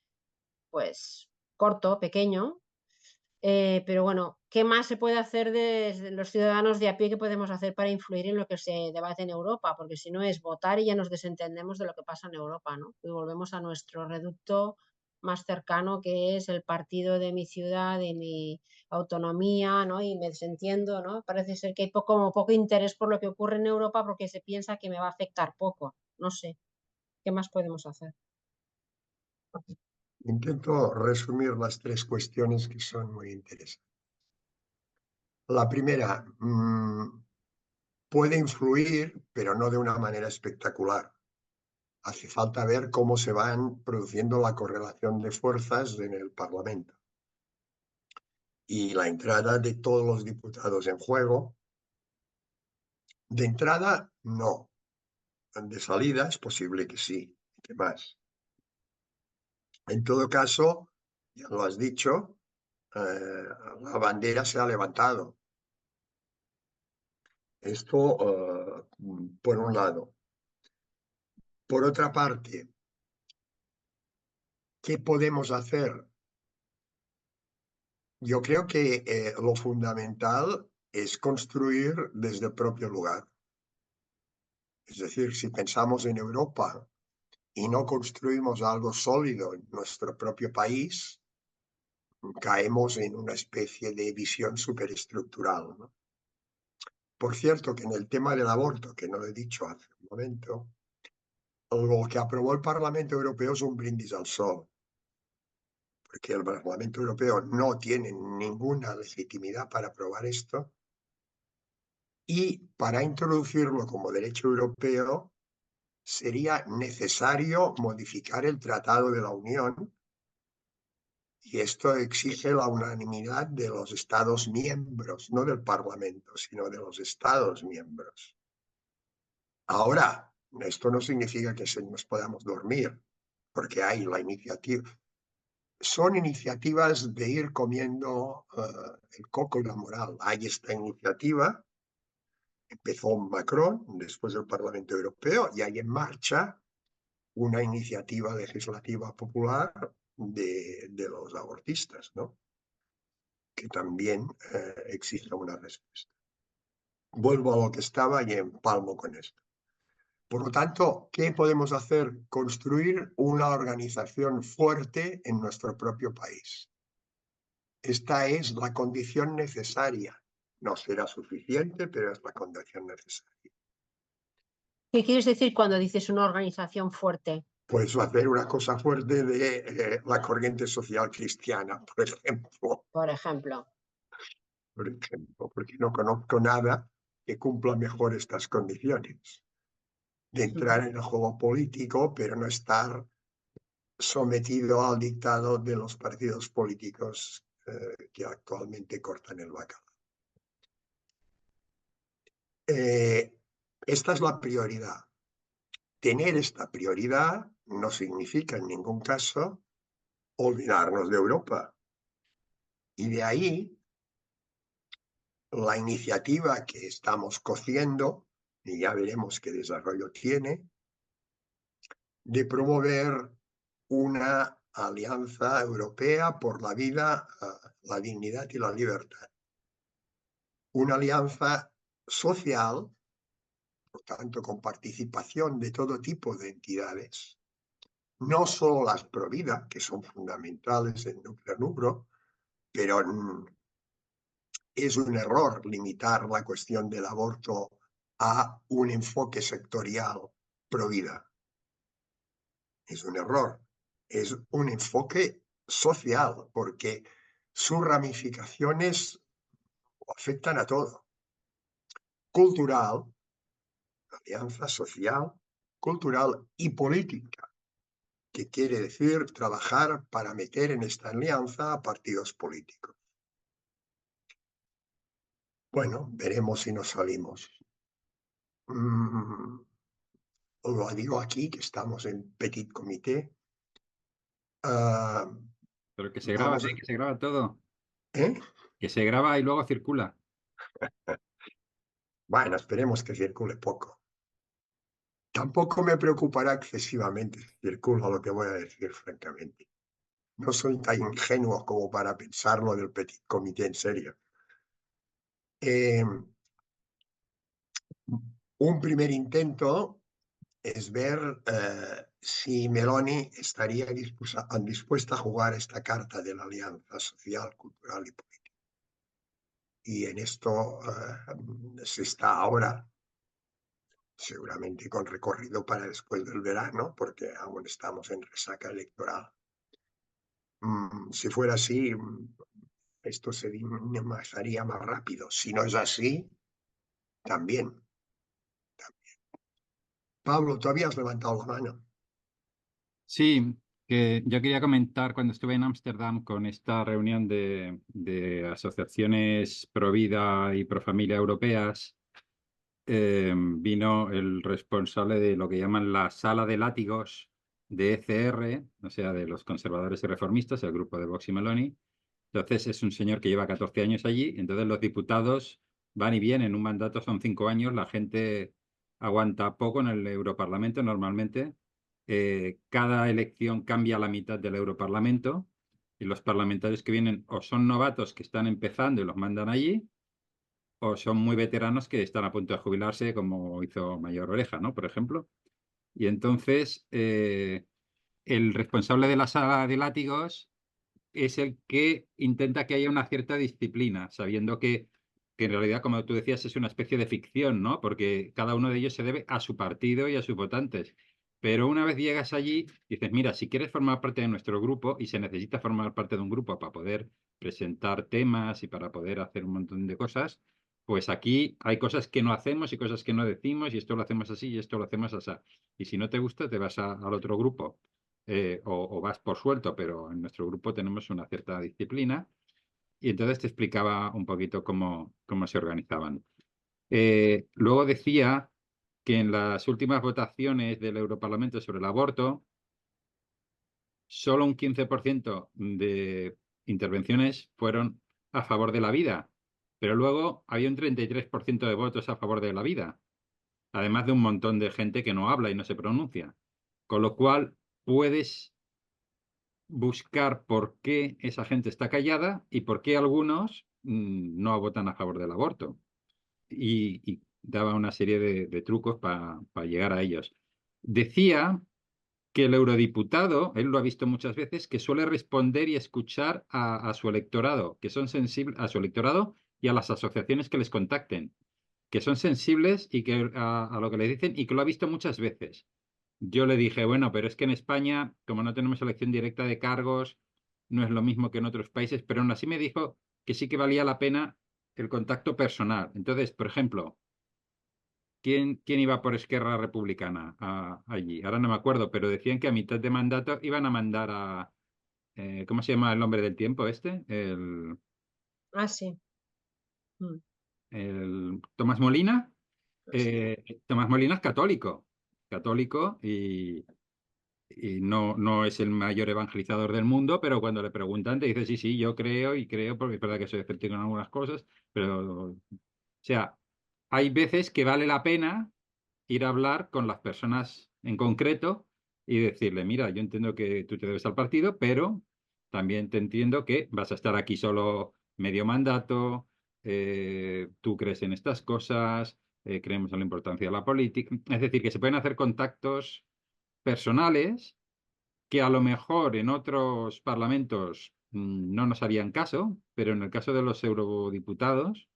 pues corto, pequeño, pero bueno, ¿qué más se puede hacer desde los ciudadanos de a pie que podemos hacer para influir en lo que se debate en Europa? Porque si no es votar y ya nos desentendemos de lo que pasa en Europa, ¿no? Y volvemos a nuestro reducto más cercano, que es el partido de mi ciudad, de mi autonomía, ¿no? Y me desentiendo, ¿no? Parece ser que hay como poco interés por lo que ocurre en Europa porque se piensa que me va a afectar poco. No sé, ¿qué más podemos hacer? intento resumir las tres cuestiones que son muy interesantes. La primera, puede influir, pero no de una manera espectacular. Hace falta ver cómo se van produciendo la correlación de fuerzas en el Parlamento. Y la entrada de todos los diputados en juego. De entrada, no. De salida es posible que sí. ¿Qué más? En todo caso, ya lo has dicho, la bandera se ha levantado. Esto, por un lado. Por otra parte, ¿qué podemos hacer? Yo creo que lo fundamental es construir desde el propio lugar. Es decir, si pensamos en Europa y no construimos algo sólido en nuestro propio país, caemos en una especie de visión superestructural, ¿no? Por cierto, que en el tema del aborto, que no lo he dicho hace un momento, lo que aprobó el Parlamento Europeo es un brindis al sol, porque el Parlamento Europeo no tiene ninguna legitimidad para aprobar esto, y para introducirlo como derecho europeo sería necesario modificar el Tratado de la Unión Y esto exige la unanimidad de los Estados miembros, no del Parlamento, sino de los Estados miembros. Ahora, esto no significa que nos podamos dormir, porque hay la iniciativa. Son iniciativas de ir comiendo el coco y la moral. Hay esta iniciativa, empezó Macron después del Parlamento Europeo, y hay en marcha una iniciativa legislativa popular de los abortistas, ¿no? Que también exige una respuesta. Vuelvo a lo que estaba y empalmo con esto. Por lo tanto, ¿qué podemos hacer? Construir una organización fuerte en nuestro propio país. Esta es la condición necesaria. No será suficiente, pero es la condición necesaria. ¿Qué quieres decir cuando dices una organización fuerte? Pues hacer una cosa fuerte de la corriente social cristiana, por ejemplo. Por ejemplo. Porque no conozco nada que cumpla mejor estas condiciones. De entrar en el juego político, pero no estar sometido al dictado de los partidos políticos que actualmente cortan el bacalao. Esta es la prioridad. Tener esta prioridad no significa en ningún caso olvidarnos de Europa. Y de ahí la iniciativa que estamos cociendo, y ya veremos qué desarrollo tiene, de promover una alianza europea por la vida, la dignidad y la libertad. Una alianza social, por tanto, con participación de todo tipo de entidades, no solo las pro vida, que son fundamentales en núcleo núcleo, pero es un error limitar la cuestión del aborto a un enfoque sectorial pro vida. Es un error. Es un enfoque social, porque sus ramificaciones afectan a todo. Cultural, alianza social, cultural y política, que quiere decir trabajar para meter en esta alianza a partidos políticos. Bueno, veremos si nos salimos. Lo digo aquí, que estamos en petit comité. Pero que se graba, que se graba todo. ¿Eh? Que se graba y luego circula. Bueno, esperemos que circule poco. Tampoco me preocupará excesivamente si circula lo que voy a decir, francamente. No soy tan ingenuo como para pensarlo del petit comité en serio. Un primer intento es ver si Meloni estaría dispuesta a jugar esta carta de la alianza social, cultural y política. Y en esto se está ahora, seguramente con recorrido para después del verano, porque aún estamos en resaca electoral. Si fuera así, esto se dinamizaría más rápido. Si no es así, también. Pablo, tú habías levantado la mano. Sí, que yo quería comentar cuando estuve en Ámsterdam con esta reunión de asociaciones pro vida y pro familia europeas, vino el responsable de lo que llaman la sala de látigos de ECR, o sea, de los conservadores y reformistas, el grupo de Vox y Meloni. Entonces es un señor que lleva 14 años allí, entonces los diputados van y vienen, un mandato son 5 años, la gente aguanta poco en el Europarlamento normalmente. Cada elección cambia la mitad del Europarlamento y los parlamentarios que vienen o son novatos que están empezando y los mandan allí, o son muy veteranos que están a punto de jubilarse, como hizo Mayor Oreja, ¿no? Por ejemplo. Y entonces el responsable de la sala de látigos es el que intenta que haya una cierta disciplina, sabiendo que en realidad, como tú decías, es una especie de ficción, ¿no? Porque cada uno de ellos se debe a su partido y a sus votantes. Pero una vez llegas allí, dices, mira, si quieres formar parte de nuestro grupo y se necesita formar parte de un grupo para poder presentar temas y para poder hacer un montón de cosas, pues aquí hay cosas que no hacemos y cosas que no decimos y esto lo hacemos así y esto lo hacemos así. Y si no te gusta, te vas al otro grupo. o vas por suelto, pero en nuestro grupo tenemos una cierta disciplina. Y entonces te explicaba un poquito cómo se organizaban. Luego decía que en las últimas votaciones del Europarlamento sobre el aborto, solo un 15% de intervenciones fueron a favor de la vida, pero luego había un 33% de votos a favor de la vida, además de un montón de gente que no habla y no se pronuncia. Con lo cual, puedes buscar por qué esa gente está callada y por qué algunos no votan a favor del aborto. Y daba una serie de trucos para llegar a ellos. Decía que el eurodiputado, él lo ha visto muchas veces, que suele responder y escuchar a su electorado, que son sensibles a su electorado y a las asociaciones que les contacten, que son sensibles y que a lo que le dicen y que lo ha visto muchas veces. Yo le dije, bueno, pero es que en España, como no tenemos elección directa de cargos, no es lo mismo que en otros países, pero aún así me dijo que sí que valía la pena el contacto personal. Entonces, por ejemplo, ¿quién iba por Esquerra Republicana allí? Ahora no me acuerdo, pero decían que a mitad de mandato iban a mandar a... ¿cómo se llama el hombre del tiempo este? Ah, sí. Mm. El Tomás Molina. Sí. Tomás Molina es católico y no es el mayor evangelizador del mundo, pero cuando le preguntan te dice, sí, sí, yo creo y creo, porque es verdad que soy escéptico en algunas cosas, pero, o sea, hay veces que vale la pena ir a hablar con las personas en concreto y decirle, mira, yo entiendo que tú te debes al partido, pero también te entiendo que vas a estar aquí solo medio mandato, tú crees en estas cosas, creemos en la importancia de la política. Es decir, que se pueden hacer contactos personales que a lo mejor en otros parlamentos no nos harían caso, pero en el caso de los eurodiputados,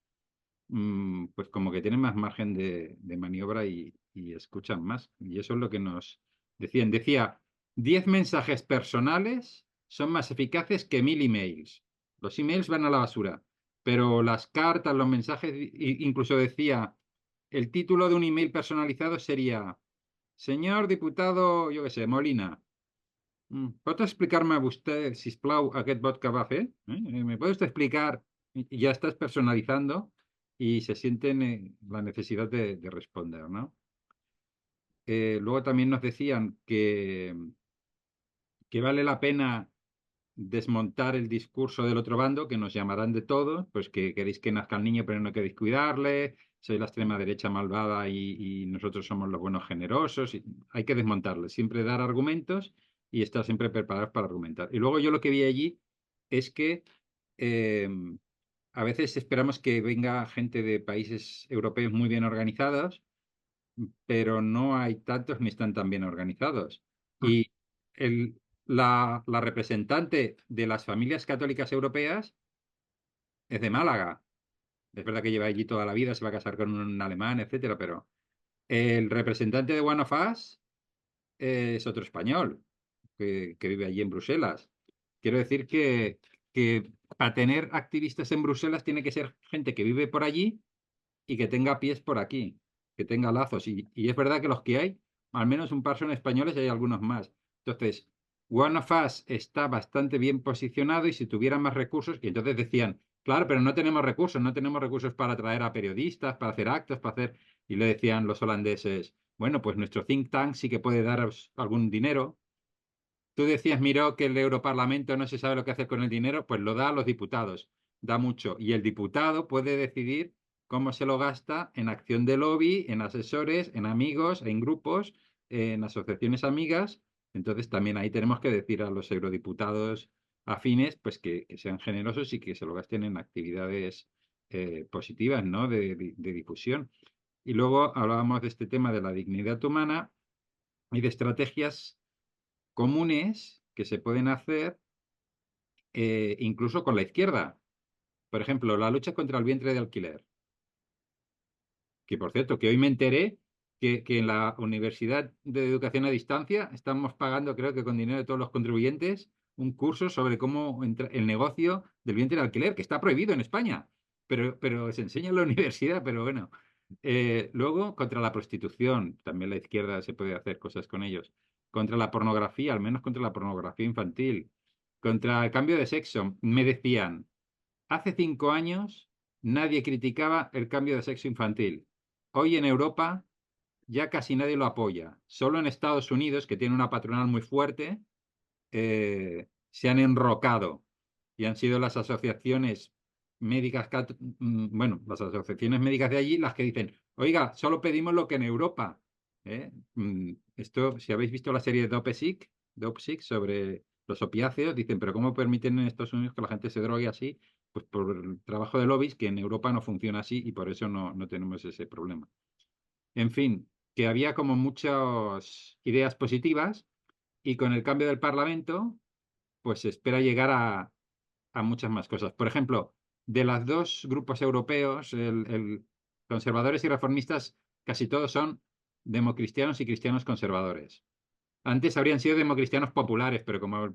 pues como que tienen más margen de maniobra y escuchan más. Y eso es lo que nos decían. Decía, 10 mensajes personales son más eficaces que 1000 emails. Los emails van a la basura, pero las cartas, los mensajes, incluso decía, el título de un email personalizado sería, señor diputado, yo qué sé, Molina, ¿pot explicar-me usted, sisplau, aquest vot que va fer? ¿Me puede usted explicar? Y ya estás personalizando y se sienten la necesidad de responder, ¿no? Luego también nos decían que vale la pena desmontar el discurso del otro bando, que nos llamarán de todo, pues que queréis que nazca el niño pero no queréis cuidarle, soy la extrema derecha malvada y nosotros somos los buenos generosos. Hay que desmontarle, siempre dar argumentos y estar siempre preparados para argumentar. Y luego yo lo que vi allí es que eh, a veces esperamos que venga gente de países europeos muy bien organizados, pero no hay tantos ni están tan bien organizados. Y la representante de las familias católicas europeas es de Málaga. Es verdad que lleva allí toda la vida, se va a casar con un alemán, etcétera, pero el representante de One of Us es otro español que vive allí en Bruselas. Quiero decir que para tener activistas en Bruselas tiene que ser gente que vive por allí y que tenga pies por aquí, que tenga lazos. Y es verdad que los que hay, al menos un par son españoles y hay algunos más. Entonces, One of Us está bastante bien posicionado y si tuvieran más recursos, y entonces decían, claro, pero no tenemos recursos para traer a periodistas, para hacer actos, para hacer... Y le decían los holandeses, bueno, pues nuestro think tank sí que puede daros algún dinero. Tú decías, Miró, que el Europarlamento no se sabe lo que hacer con el dinero, pues lo da a los diputados, da mucho. Y el diputado puede decidir cómo se lo gasta en acción de lobby, en asesores, en amigos, en grupos, en asociaciones amigas. Entonces también ahí tenemos que decir a los eurodiputados afines, pues que sean generosos y que se lo gasten en actividades positivas, ¿no? De difusión. Y luego hablábamos de este tema de la dignidad humana y de estrategias comunes que se pueden hacer incluso con la izquierda. Por ejemplo, la lucha contra el vientre de alquiler. Que por cierto, que hoy me enteré que en la Universidad de Educación a Distancia estamos pagando, creo que con dinero de todos los contribuyentes, un curso sobre cómo el negocio del vientre de alquiler, que está prohibido en España, pero se enseña en la universidad, pero bueno. Luego, contra la prostitución, también la izquierda se puede hacer cosas con ellos. contra la pornografía, al menos contra la pornografía infantil, contra el cambio de sexo. Me decían, hace 5 años nadie criticaba el cambio de sexo infantil. Hoy en Europa ya casi nadie lo apoya. Solo en Estados Unidos, que tiene una patronal muy fuerte, se han enrocado y han sido las asociaciones médicas, bueno, las asociaciones médicas de allí las que dicen, oiga, solo pedimos lo que en Europa. Esto, si habéis visto la serie de Dopesick sobre los opiáceos, dicen, pero ¿cómo permiten en Estados Unidos que la gente se drogue así? Pues por el trabajo de lobbies, que en Europa no funciona así y por eso no tenemos ese problema. En fin, que había como muchas ideas positivas y con el cambio del Parlamento, pues se espera llegar a muchas más cosas. Por ejemplo, de los dos grupos europeos, el conservadores y reformistas, casi todos son democristianos y cristianos conservadores. Antes habrían sido democristianos populares, pero como los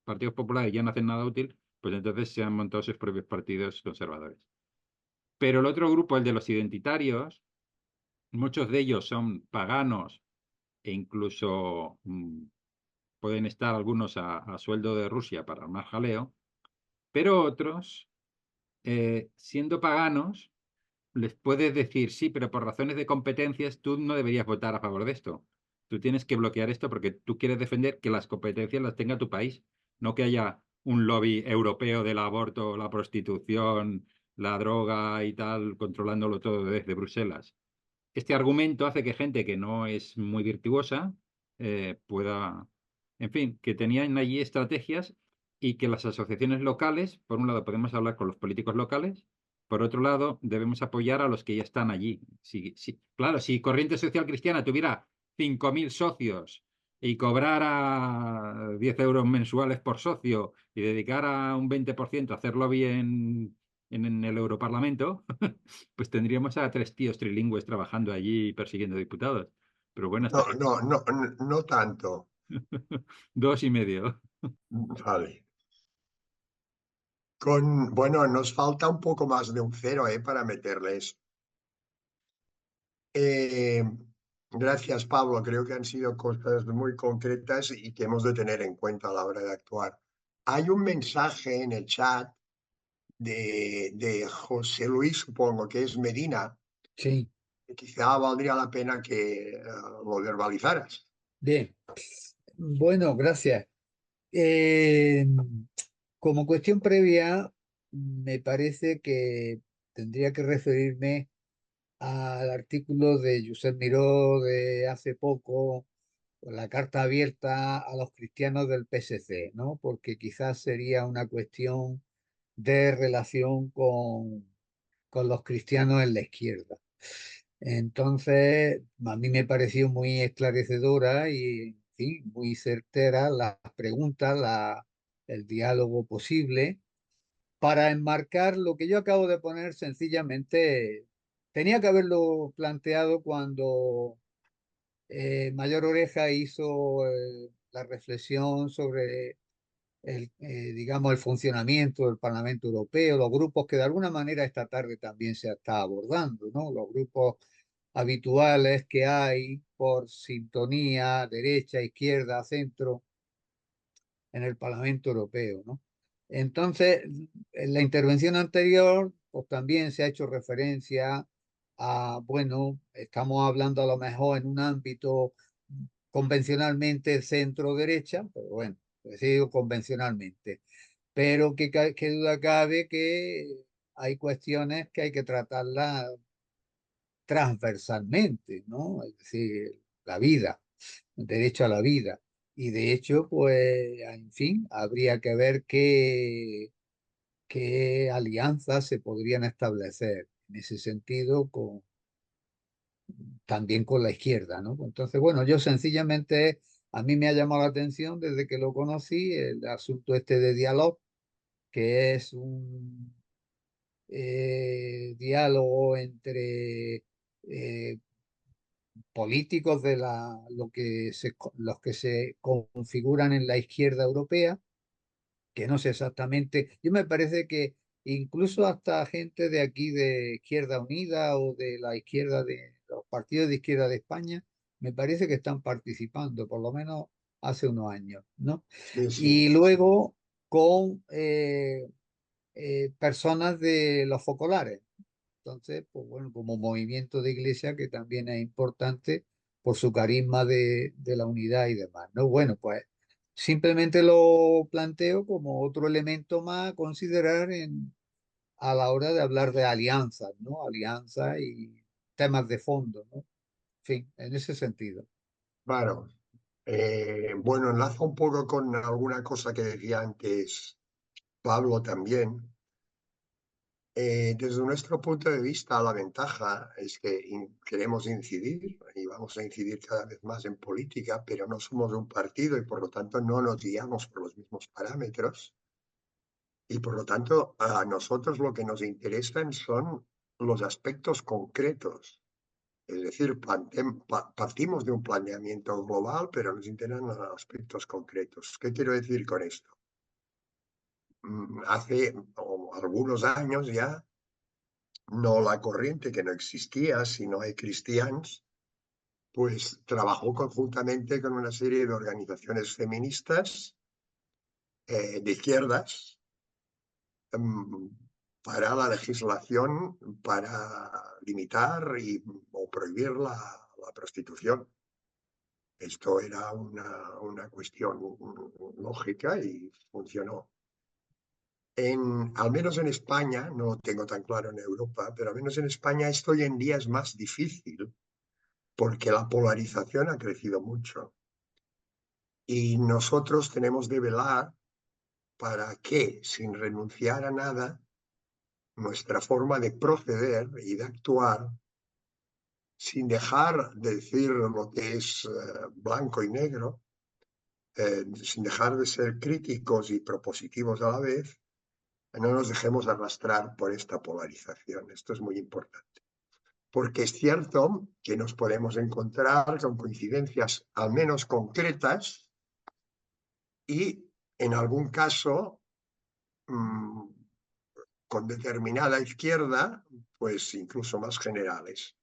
partidos populares ya no hacen nada útil, pues entonces se han montado sus propios partidos conservadores. Pero el otro grupo, el de los identitarios, muchos de ellos son paganos e incluso pueden estar algunos a sueldo de Rusia para más jaleo, pero otros, siendo paganos, les puedes decir, sí, pero por razones de competencias tú no deberías votar a favor de esto. Tú tienes que bloquear esto porque tú quieres defender que las competencias las tenga tu país, no que haya un lobby europeo del aborto, la prostitución, la droga y tal, controlándolo todo desde Bruselas. Este argumento hace que gente que no es muy virtuosa pueda, en fin, que tenían allí estrategias y que las asociaciones locales, por un lado, podemos hablar con los políticos locales, por otro lado, debemos apoyar a los que ya están allí. Claro, si Corriente Social Cristiana tuviera 5.000 socios y cobrara 10 euros mensuales por socio y dedicara un 20% a hacerlo bien en el Europarlamento, pues tendríamos a 3 tíos trilingües trabajando allí persiguiendo diputados. Pero bueno, No, no, no, no tanto. 2,5. Vale. Bueno, nos falta un poco más de un 0, para meterles. Gracias, Pablo. Creo que han sido cosas muy concretas y que hemos de tener en cuenta a la hora de actuar. Hay un mensaje en el chat de José Luis, supongo que es Medina, Sí, que quizá valdría la pena que lo verbalizaras. bien. Bueno, gracias. Eh, Como cuestión previa, me parece que tendría que referirme al artículo de Josep Miró de hace poco, la carta abierta a los cristianos del PSC, ¿no? Porque quizás sería una cuestión de relación con los cristianos en la izquierda. Entonces, a mí me pareció muy esclarecedora y, en fin, muy certera las preguntas, el diálogo posible para enmarcar lo que yo acabo de poner sencillamente. Tenía que haberlo planteado cuando Mayor Oreja hizo la reflexión sobre digamos, el funcionamiento del Parlamento Europeo, los grupos que de alguna manera esta tarde también se está abordando, ¿no? Los grupos habituales que hay por sintonía, derecha, izquierda, centro, en el Parlamento Europeo, ¿no? Entonces, en la intervención anterior, pues también se ha hecho referencia a, bueno, estamos hablando a lo mejor en un ámbito convencionalmente centro-derecha, pero bueno, digo convencionalmente, pero que duda cabe que hay cuestiones que hay que tratarlas transversalmente, ¿no? Es decir, la vida, el derecho a la vida. Y de hecho, pues, en fin, habría que ver qué alianzas se podrían establecer en ese sentido también con la izquierda, ¿no? Entonces, bueno, yo sencillamente, a mí me ha llamado la atención desde que lo conocí el asunto este de diálogo, que es un diálogo entre políticos de los que se configuran en la izquierda europea, que no sé exactamente, yo me parece que incluso hasta gente de aquí de Izquierda Unida o de la izquierda de los partidos de izquierda de España, me parece que están participando, por lo menos hace unos años, ¿no? Sí, sí. Y luego con personas de los focolares. Entonces, pues bueno, como movimiento de iglesia que también es importante por su carisma de la unidad y demás, ¿no? Bueno, pues simplemente lo planteo como otro elemento más a considerar a la hora de hablar de alianzas, ¿no? Alianzas y temas de fondo, ¿no? En fin, en ese sentido. Claro. Bueno, enlaza un poco con alguna cosa que decía antes Pablo también. Desde nuestro punto de vista, la ventaja es que queremos incidir y vamos a incidir cada vez más en política, pero no somos un partido y por lo tanto no nos guiamos por los mismos parámetros. Y por lo tanto, a nosotros lo que nos interesan son los aspectos concretos. Es decir, partimos de un planeamiento global, pero nos interesan los aspectos concretos. ¿Qué quiero decir con esto? Hace algunos años ya, no la corriente que no existía, sino hay cristianos, pues trabajó conjuntamente con una serie de organizaciones feministas de izquierdas para la legislación para limitar o prohibir la prostitución. Esto era una cuestión lógica y funcionó. Al menos en España, no lo tengo tan claro en Europa, pero al menos en España esto hoy en día es más difícil porque la polarización ha crecido mucho. Y nosotros tenemos de velar para que, sin renunciar a nada, nuestra forma de proceder y de actuar, sin dejar de decir lo que es blanco y negro, sin dejar de ser críticos y propositivos a la vez, no nos dejemos arrastrar por esta polarización. Esto es muy importante. Porque es cierto que nos podemos encontrar con coincidencias al menos concretas y en algún caso con determinada izquierda, pues incluso más generales.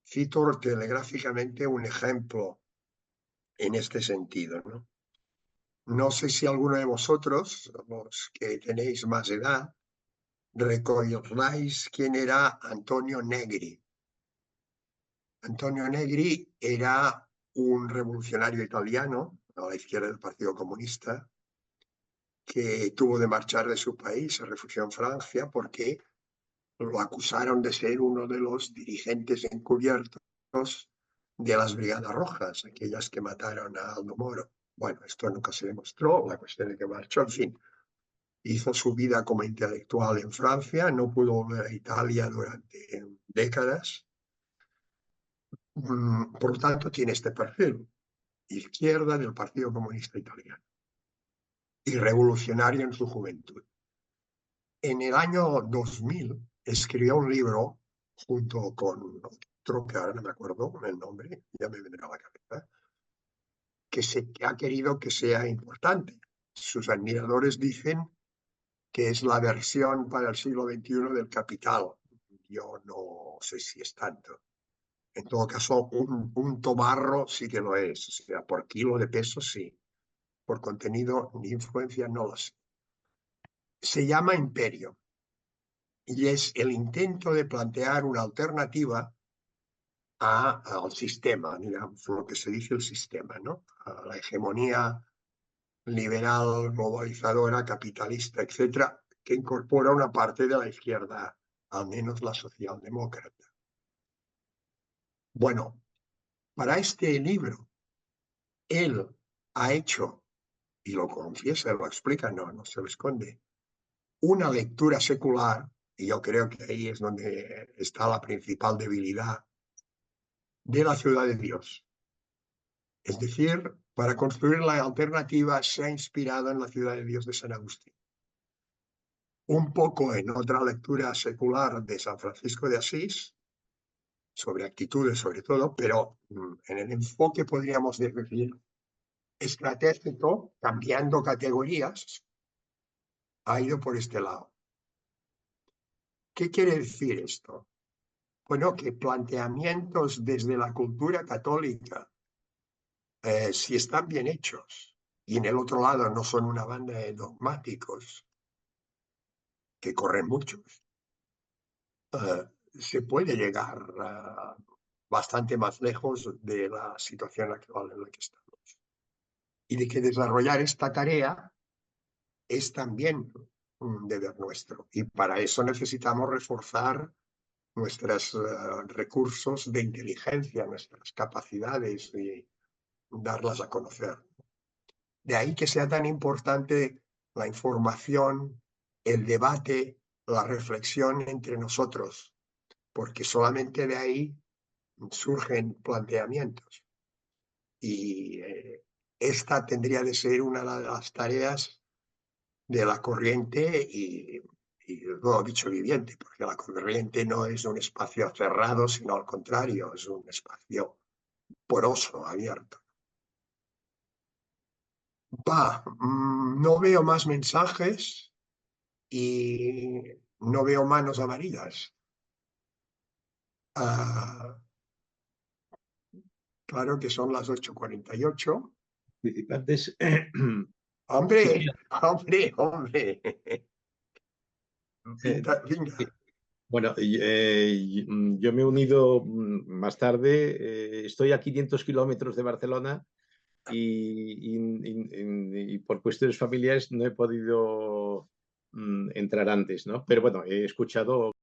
Cito telegráficamente un ejemplo en este sentido, ¿no? No sé si alguno de vosotros, los que tenéis más edad, recordáis quién era Antonio Negri. Antonio Negri era un revolucionario italiano a la izquierda del Partido Comunista que tuvo de marchar de su país, se refugió en Francia porque lo acusaron de ser uno de los dirigentes encubiertos de las Brigadas Rojas, aquellas que mataron a Aldo Moro. Bueno, esto nunca se demostró, la cuestión de que marchó, en fin. Hizo su vida como intelectual en Francia, no pudo volver a Italia durante décadas. Por lo tanto, tiene este perfil, izquierda del Partido Comunista Italiano y revolucionario en su juventud. En el año 2000 escribió un libro junto con otro que ahora no me acuerdo el nombre, ya me vendrá a la cabeza, que ha querido que sea importante. Sus admiradores dicen que es la versión para el siglo XXI del Capital. Yo no sé si es tanto. En todo caso, un tomarro sí que lo es. O sea, por kilo de peso sí. Por contenido ni influencia no lo sé. Se llama Imperio. Y es el intento de plantear una alternativa al sistema, digamos, lo que se dice el sistema, ¿no? A la hegemonía liberal, globalizadora, capitalista, etcétera, que incorpora una parte de la izquierda, al menos la socialdemócrata. Bueno, para este libro, él ha hecho, y lo confiesa, lo explica, no se lo esconde, una lectura secular, y yo creo que ahí es donde está la principal debilidad de la ciudad de Dios. Es decir, para construir la alternativa se ha inspirado en la ciudad de Dios de San Agustín. Un poco en otra lectura secular de San Francisco de Asís, sobre actitudes sobre todo, pero en el enfoque podríamos decir estratégico, cambiando categorías, ha ido por este lado. ¿Qué quiere decir esto? Bueno, que planteamientos desde la cultura católica si están bien hechos y en el otro lado no son una banda de dogmáticos que corren muchos, se puede llegar bastante más lejos de la situación actual en la que estamos. Y de que desarrollar esta tarea es también un deber nuestro. Y para eso necesitamos reforzar nuestros recursos de inteligencia, nuestras capacidades y darlas a conocer. De ahí que sea tan importante la información, el debate, la reflexión entre nosotros, porque solamente de ahí surgen planteamientos. Y esta tendría de ser una de las tareas de la corriente y luego dicho viviente, porque la corriente no es un espacio cerrado, sino al contrario, es un espacio poroso, abierto. No veo más mensajes y no veo manos amarillas. Claro que son las 8:48. Participantes. ¡Hombre! ¡Hombre! ¡Hombre! Venga. Bueno, yo me he unido más tarde. Estoy a 500 kilómetros de Barcelona y por cuestiones familiares no he podido entrar antes, ¿no? Pero bueno, he escuchado